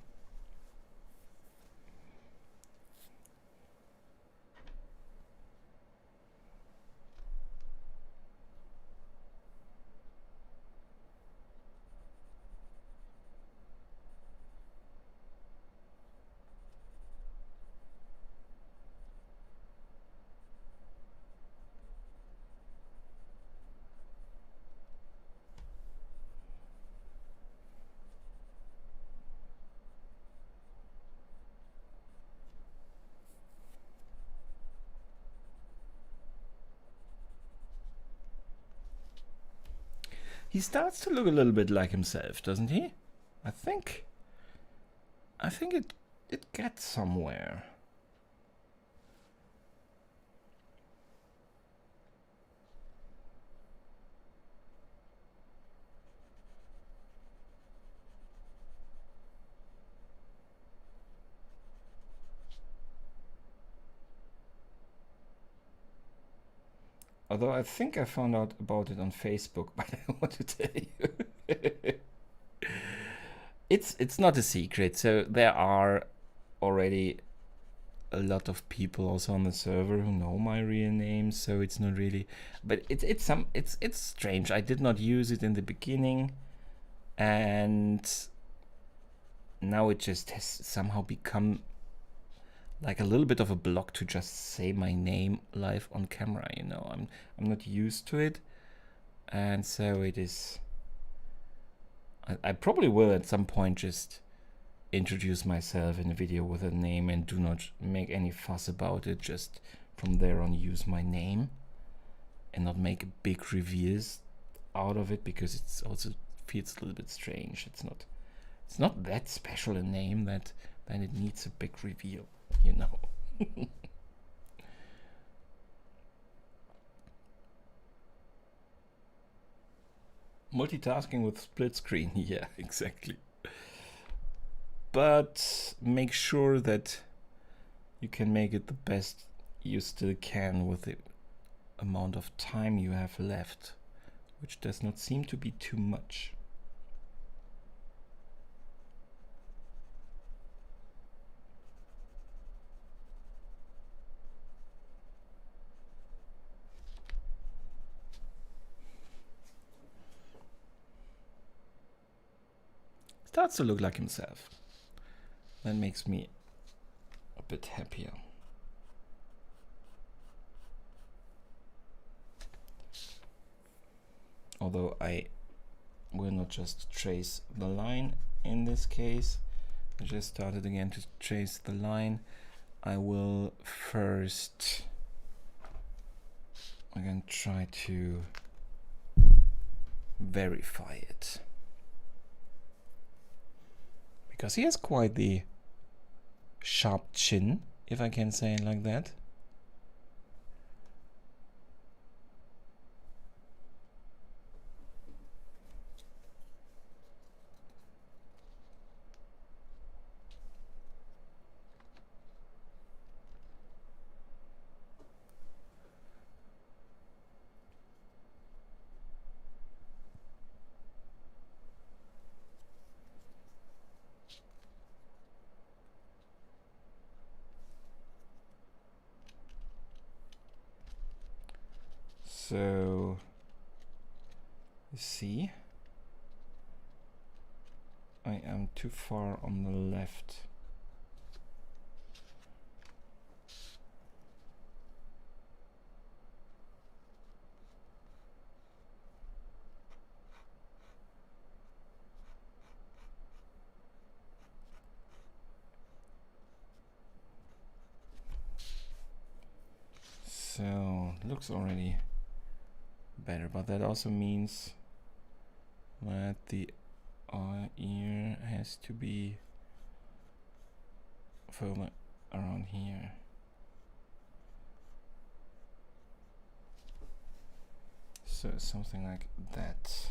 he starts to look a little bit like himself, doesn't he? I think it gets somewhere. Although I think I found out about it on Facebook, but I don't want to tell you. It's not a secret. So there are already a lot of people also on the server who know my real name, so it's not really. But it's strange. I did not use it in the beginning, and now it just has somehow become like a little bit of a block to just say my name live on camera, you know. I'm not used to it, and so it is. I probably will at some point just introduce myself in a video with a name and do not make any fuss about it. Just from there on use my name and not make big reveals out of it, because it's also feels a little bit strange. It's not that special a name that it needs a big reveal, you know. Multitasking with split screen, yeah, exactly. But make sure that you can make it the best you still can with the amount of time you have left, which does not seem to be too much. Starts to look like himself. That makes me a bit happier. Although I will not just trace the line in this case. I just started again to trace the line. I will first again try to verify it, because he has quite the sharp chin, if I can say it like that. So, see, I am too far on the left. So, looks already better, but that also means that the ear has to be further around here. So something like that.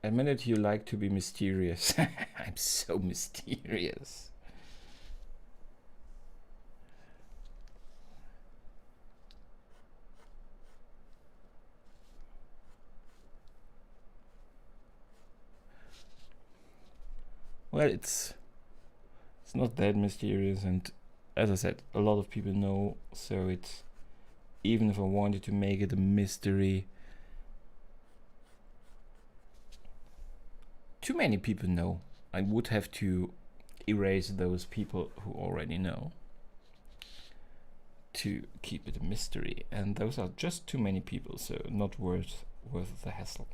Admit it, you like to be mysterious. I'm so mysterious. Well, it's not that mysterious, and as I said, a lot of people know, so it's, even if I wanted to make it a mystery, too many people know. I would have to erase those people who already know to keep it a mystery, and those are just too many people, so not worth the hassle.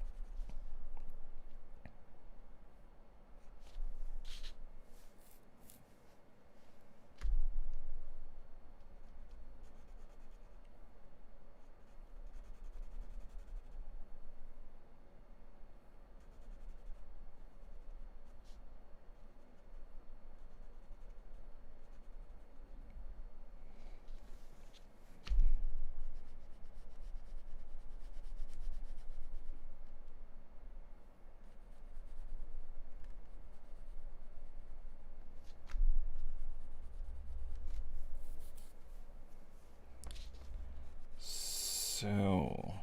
So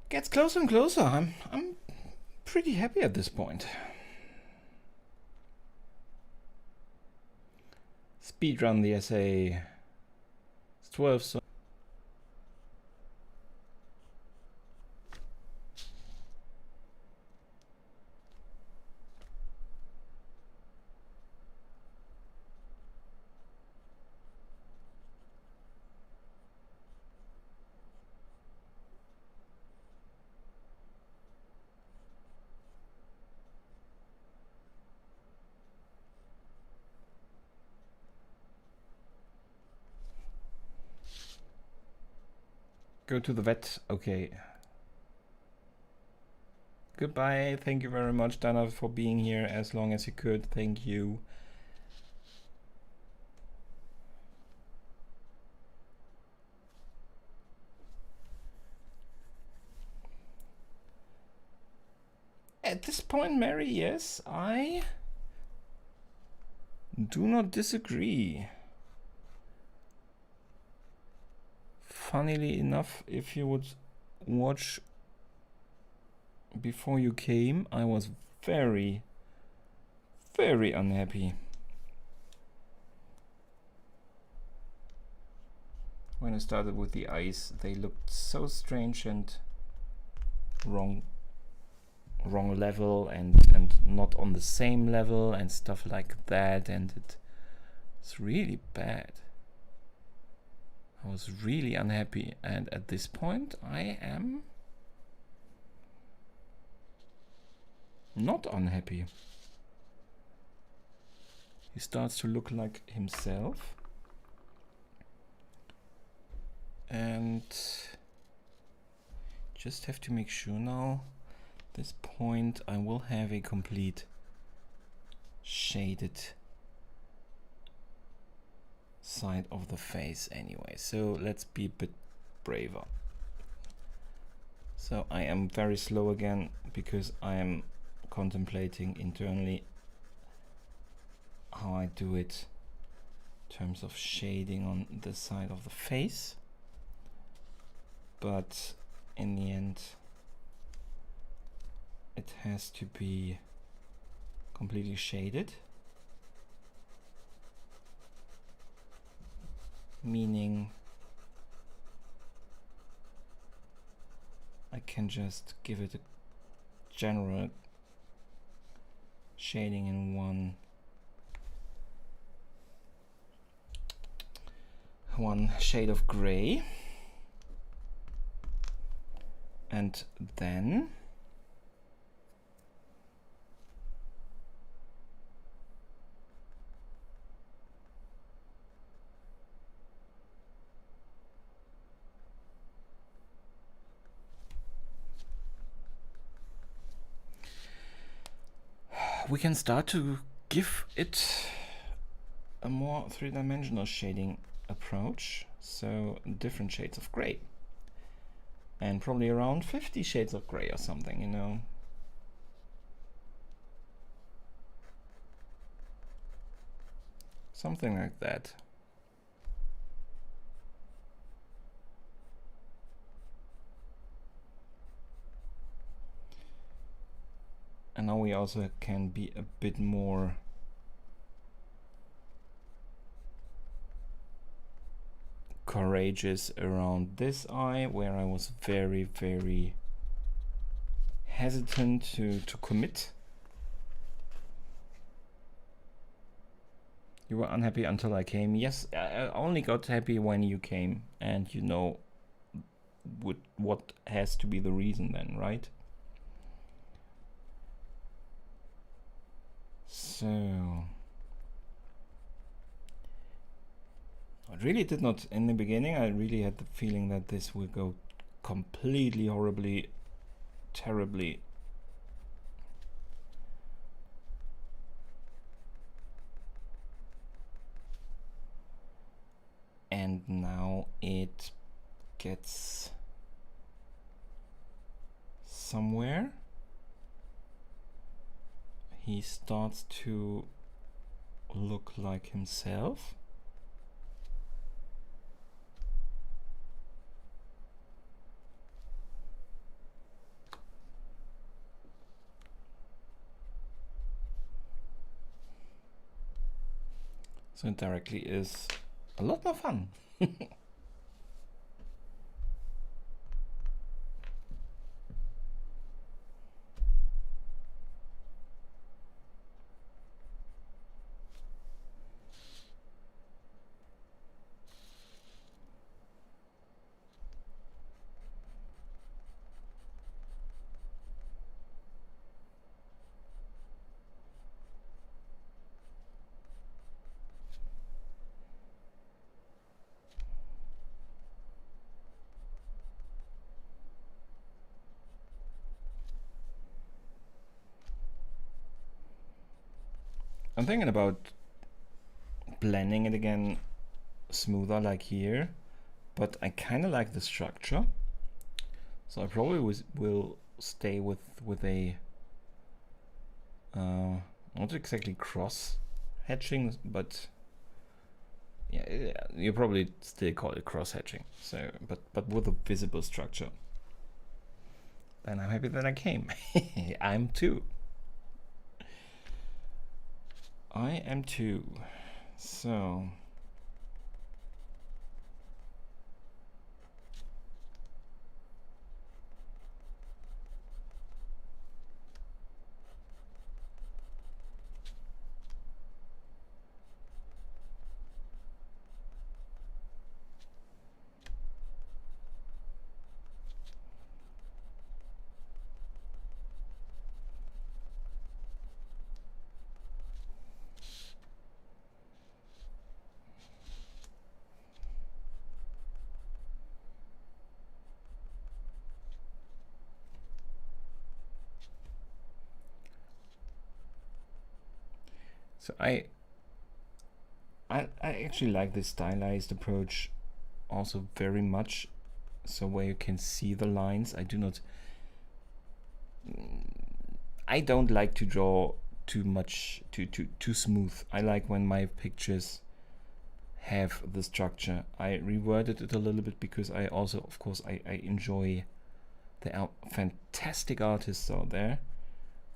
gets closer and closer. I'm pretty happy at this point. Speedrun the essay. It's 12, so go to the vet. Okay. Goodbye. Thank you very much, Dana, for being here as long as you could. Thank you. At this point, Mary, yes, I do not disagree. Funnily enough, if you would watch before you came, I was very, very unhappy when I started with the eyes. They looked so strange and wrong level and not on the same level and stuff like that, and it's really bad. I was really unhappy, and at this point I am not unhappy. He starts to look like himself, and just have to make sure now. At this point I will have a complete shaded side of the face anyway, so let's be a bit braver. So I am very slow again because I am contemplating internally how I do it in terms of shading on the side of the face, but in the end it has to be completely shaded, meaning I can just give it a general shading in one shade of gray, and then we can start to give it a more three-dimensional shading approach, so different shades of gray, and probably around 50 shades of gray or something, you know. Something like that. And now we also can be a bit more courageous around this eye, where I was very, very hesitant to commit. You were unhappy until I came. Yes, I only got happy when you came, and you know what has to be the reason then, right? So I really did not, in the beginning, I really had the feeling that this will go completely horribly, terribly. And now it gets somewhere. He starts to look like himself. So it directly is a lot more fun. I'm thinking about blending it again smoother like here, but I kind of like the structure, so I probably will stay with a not exactly cross hatching, but yeah, you probably still call it cross hatching, so but with a visible structure. Then I'm happy that I came. I'm too. I am too. So I actually like this stylized approach also very much, so where you can see the lines. I do not I don't like to draw too much, too smooth. I like when my pictures have the structure. I reworded it a little bit because I also, of course, I enjoy the fantastic artists out there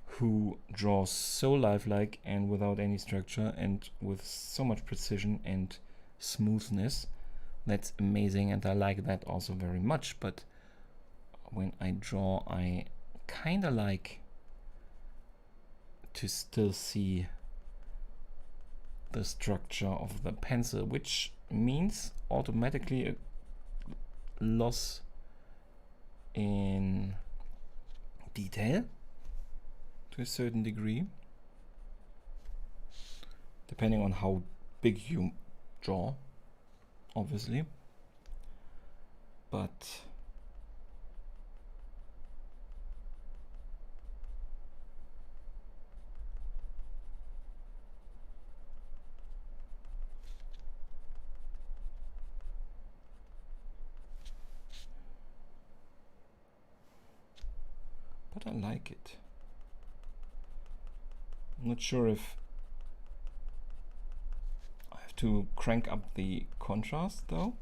who draw so lifelike and without any structure and with so much precision and smoothness. That's amazing, and I like that also very much. But when I draw, I kind of like to still see the structure of the pencil, which means automatically a loss in detail to a certain degree, depending on how big you draw, obviously. But I like it. I'm not sure if I have to crank up the contrast though.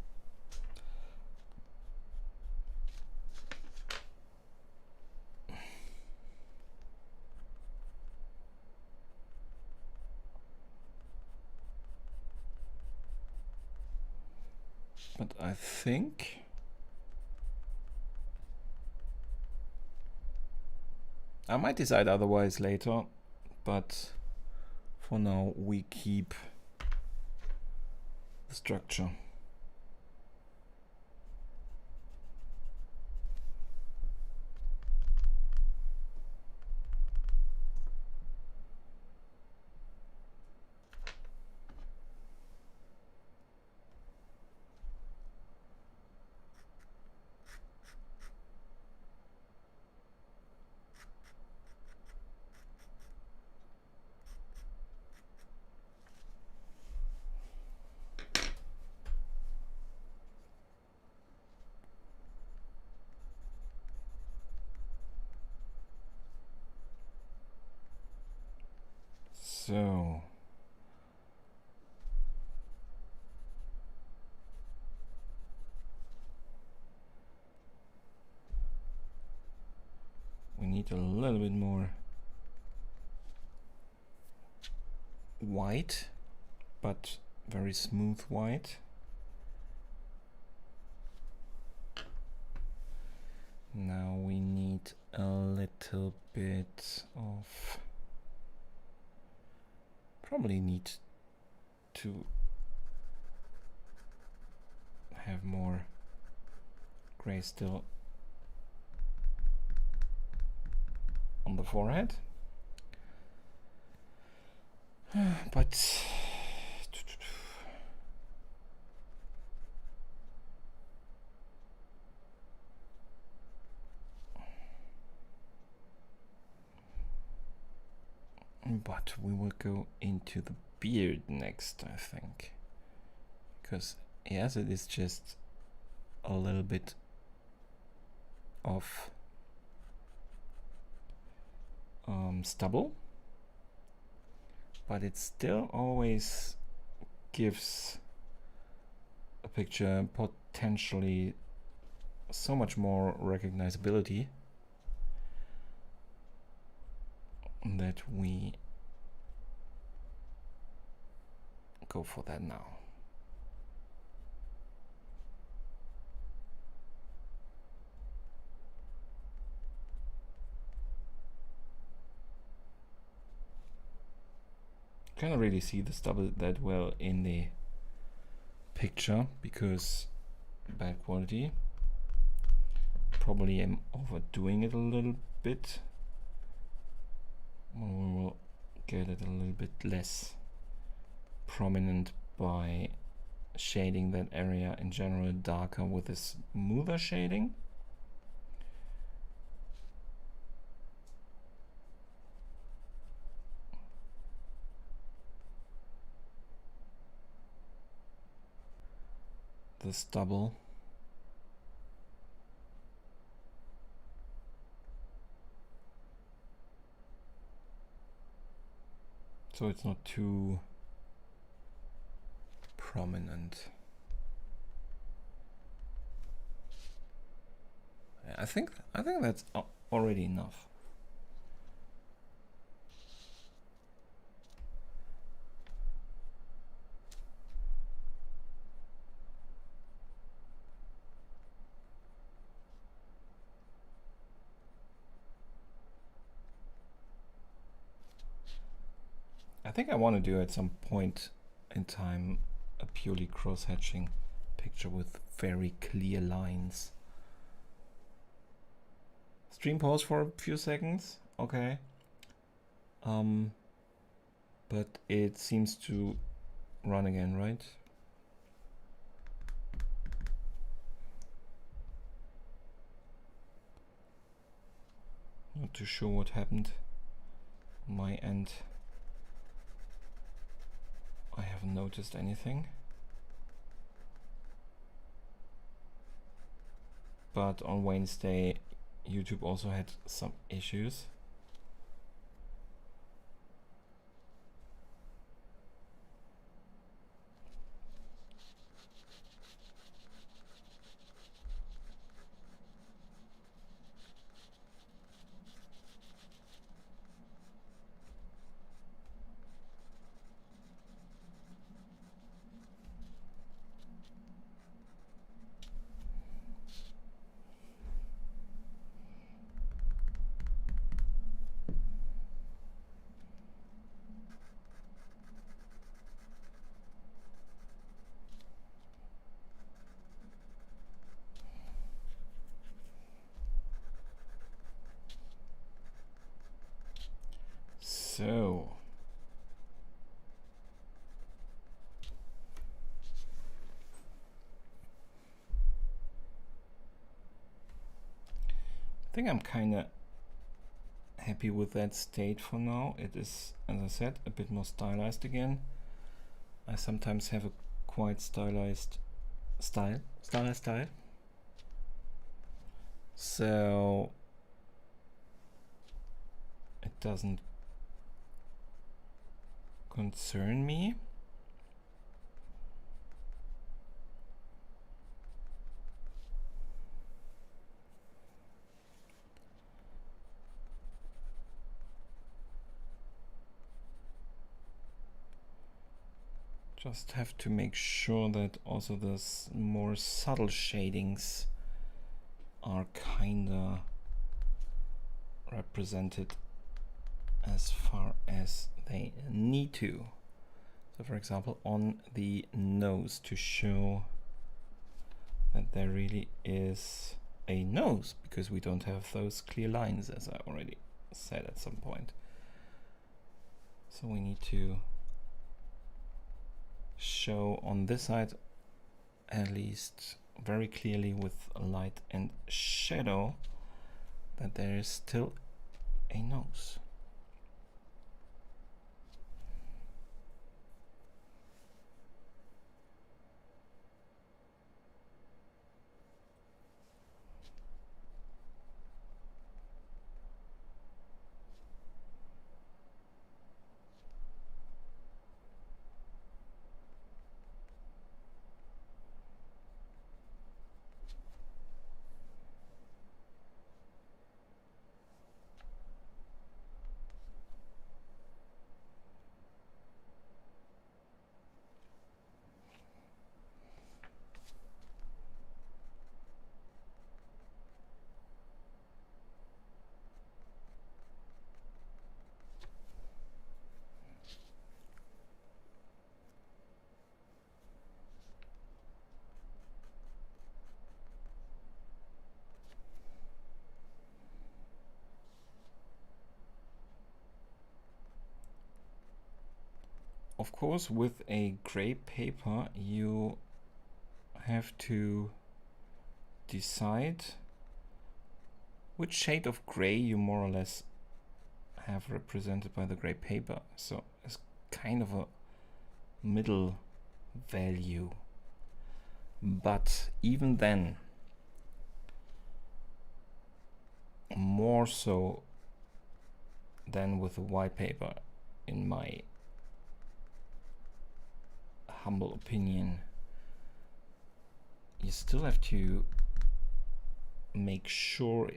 But I think I might decide otherwise later, but for now we keep the structure. So we need a little bit more white, but very smooth white. Now we need a little bit of, probably need to have more gray still on the forehead. But we will go into the beard next, I think, because yes, it is just a little bit of stubble, but it still always gives a picture potentially so much more recognizability that we go for that now. Can't really see the stubble that well in the picture because bad quality. Probably am overdoing it a little bit. We will get it a little bit less prominent by shading that area in general darker with a smoother shading. The stubble. so it's not too prominent. I think that's already enough. I think I want to do at some point in time a purely cross-hatching picture with very clear lines. Stream pause for a few seconds, okay. But it seems to run again, right? Not too sure what happened on my end. I haven't noticed anything. But on Wednesday, YouTube also had some issues. So I think I'm kind of happy with that state for now. It is, as I said, a bit more stylized again. I sometimes have a quite stylized style. So it doesn't concern me. Just have to make sure that also the more subtle shadings are kinda represented as far as they need to. So for example, on the nose, to show that there really is a nose, because we don't have those clear lines, as I already said at some point. So we need to show on this side at least very clearly with light and shadow that there is still a nose. Of course, with a gray paper, you have to decide which shade of gray you more or less have represented by the gray paper. So it's kind of a middle value. But even then, more so than with the white paper, in my humble opinion, you still have to make sure,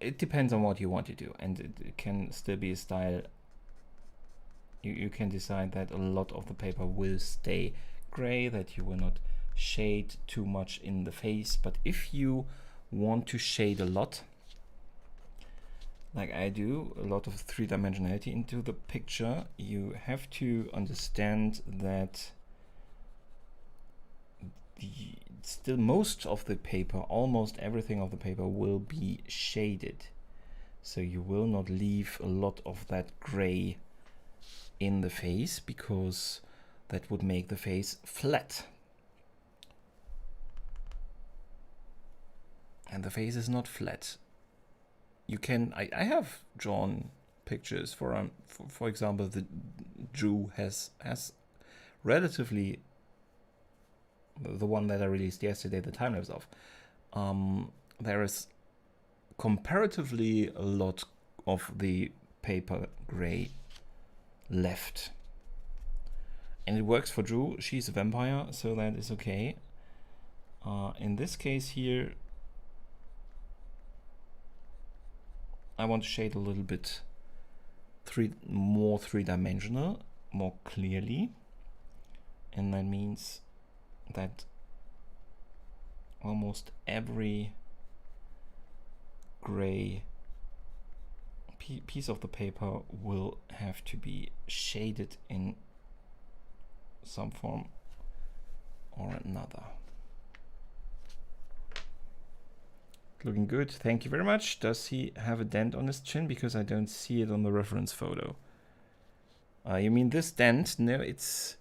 it depends on what you want to do, and it can still be a style. You can decide that a lot of the paper will stay gray, that you will not shade too much in the face. But if you want to shade a lot, like I do, a lot of three-dimensionality into the picture, you have to understand that still most of the paper, almost everything of the paper, will be shaded. So you will not leave a lot of that gray in the face, because that would make the face flat. And the face is not flat. You can, I have drawn pictures for example, the Drew has relatively, the one that I released yesterday, the time lapse of, there is comparatively a lot of the paper gray left, and it works for Drew. She's a vampire, so that is okay. In this case here, I want to shade a little bit more three-dimensional, more clearly, and that means that almost every gray piece of the paper will have to be shaded in some form or another. Looking good, thank you very much. Does he have a dent on his chin? Because I don't see it on the reference photo. You mean this dent? No, it's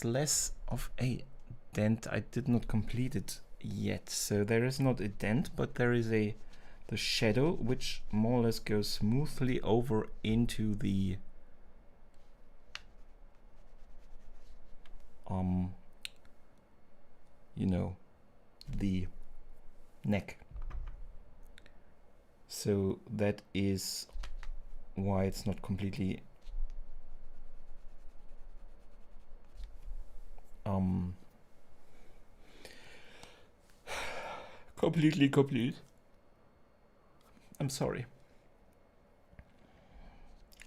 less of a dent. I did not complete it yet, so there is not a dent, but there is the shadow, which more or less goes smoothly over into the you know, the neck. So that is why it's not completely complete. I'm sorry.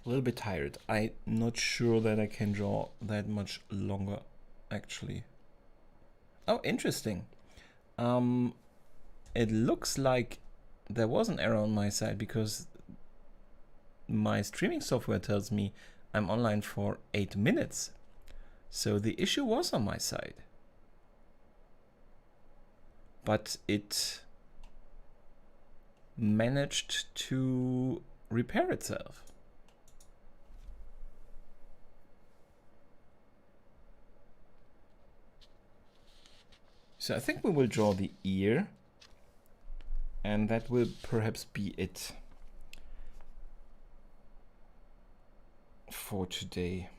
A little bit tired. I'm not sure that I can draw that much longer, actually. Oh, interesting. It looks like there was an error on my side, because my streaming software tells me I'm online for 8 minutes. So the issue was on my side. But it managed to repair itself. So I think we will draw the ear, and that will perhaps be it for today.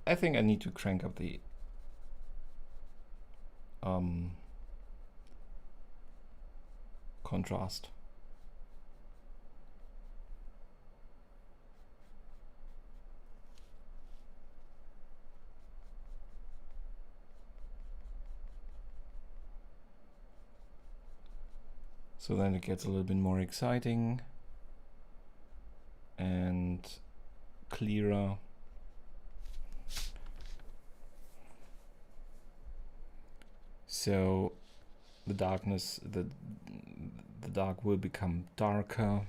I think I need to crank up the contrast. So then it gets a little bit more exciting and clearer. So the darkness, the dark will become darker.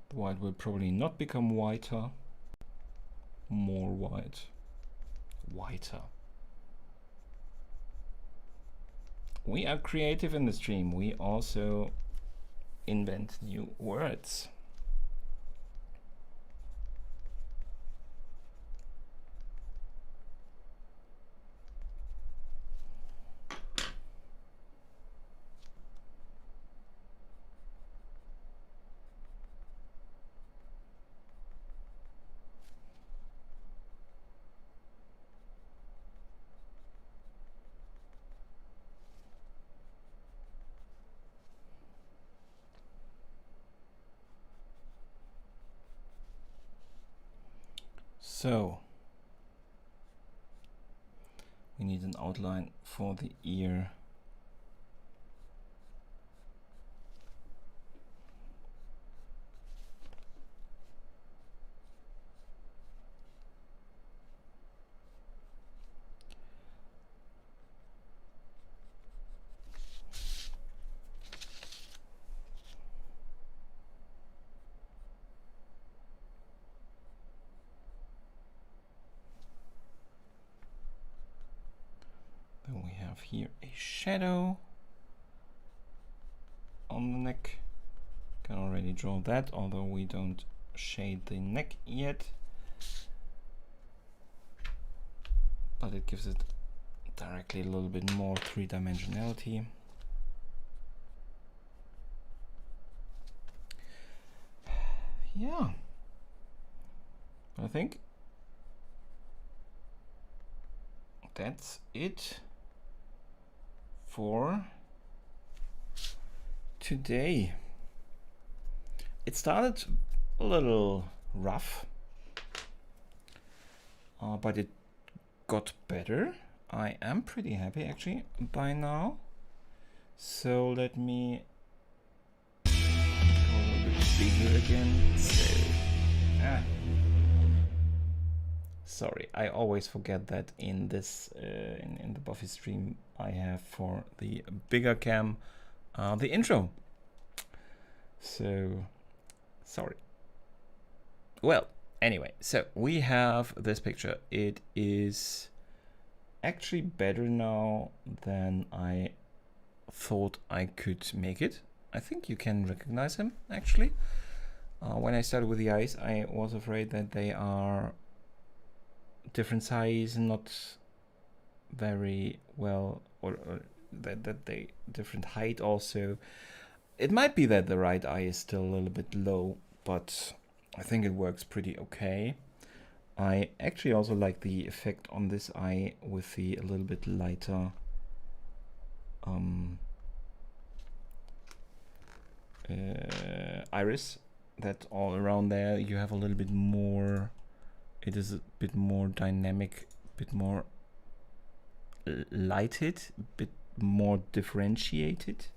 The white will probably not become whiter, more white, whiter. we are creative in the stream. We also invent new words. So we need an outline for the ear. Then we have here a shadow on the neck. Can already draw that, although we don't shade the neck yet. But it gives it directly a little bit more three-dimensionality. Yeah, I think that's it for today. It started a little rough, but it got better. I am pretty happy actually by now. So let me go a little bit bigger again. So, sorry, I always forget that in this in the Buffy stream I have for the bigger cam the intro. So sorry. Well, anyway, so we have this picture. It is actually better now than I thought I could make it. I think you can recognize him actually. When I started with the eyes, I was afraid that they are different size, not very well, or that they different height also. It might be that the right eye is still a little bit low, but I think it works pretty okay. I actually also like the effect on this eye with the a little bit lighter iris, that all around there you have a little bit more. It is a bit more dynamic, a bit more lighted, a bit more differentiated.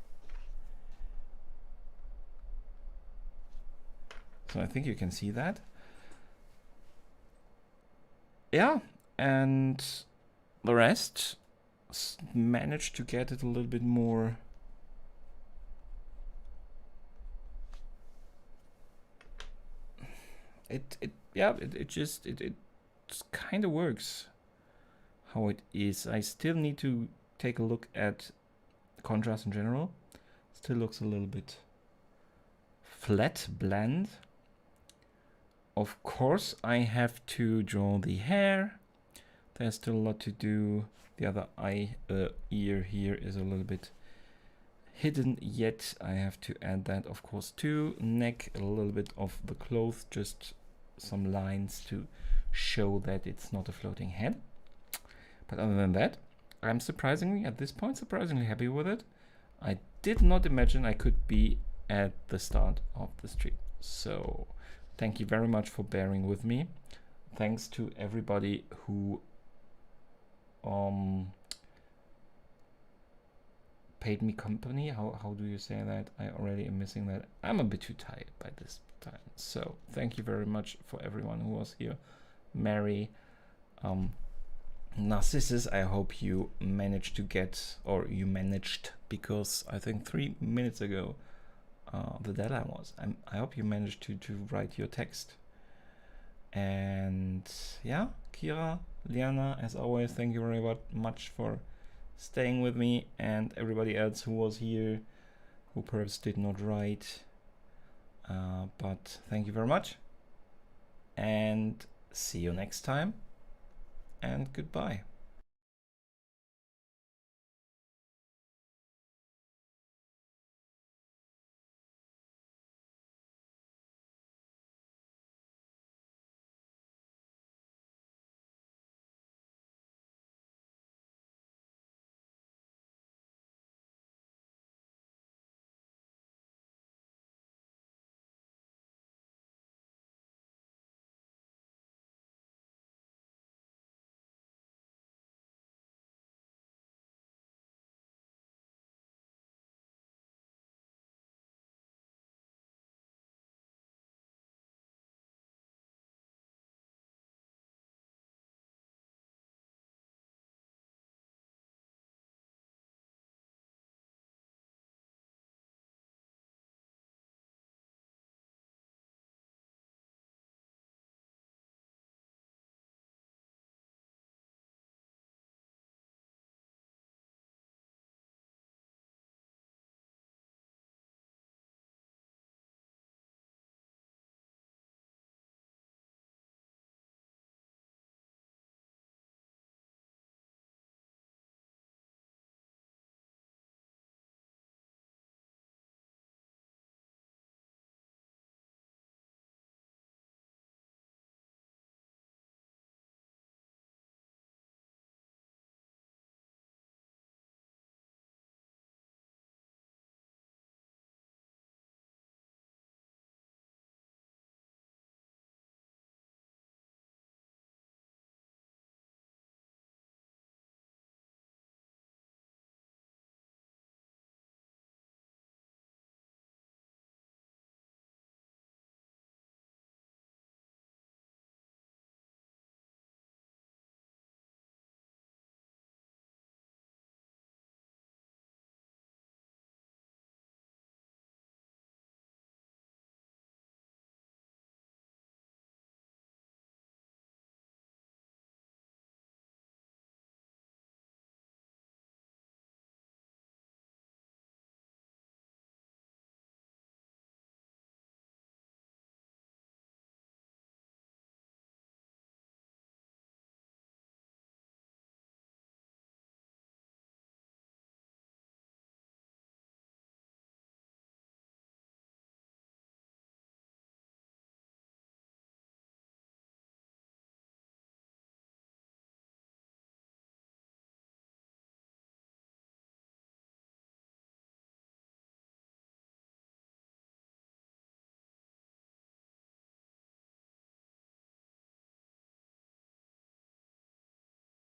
So I think you can see that. Yeah, and the rest managed to get it a little bit more it just kind of works how it is. I still need to take a look at contrast in general. Still looks a little bit flat, bland. Of course, I have to draw the hair. There's still a lot to do. The other eye, ear here is a little bit hidden yet. I have to add that, of course, too. Neck, a little bit of the clothes, just some lines to show that it's not a floating head. But other than that, I'm surprisingly, at this point, surprisingly happy with it. I did not imagine I could be at the start of the stream. So thank you very much for bearing with me. Thanks to everybody who paid me company. How do you say that? I already am missing that. I'm a bit too tired by this time. So thank you very much for everyone who was here. Mary, Narcissus, I hope you managed to get, or you managed, because I think 3 minutes ago the deadline was. I hope you managed to write your text. And yeah, Kira, Liana, as always, thank you very much for staying with me, and everybody else who was here, who perhaps did not write. But thank you very much, and see you next time, and goodbye.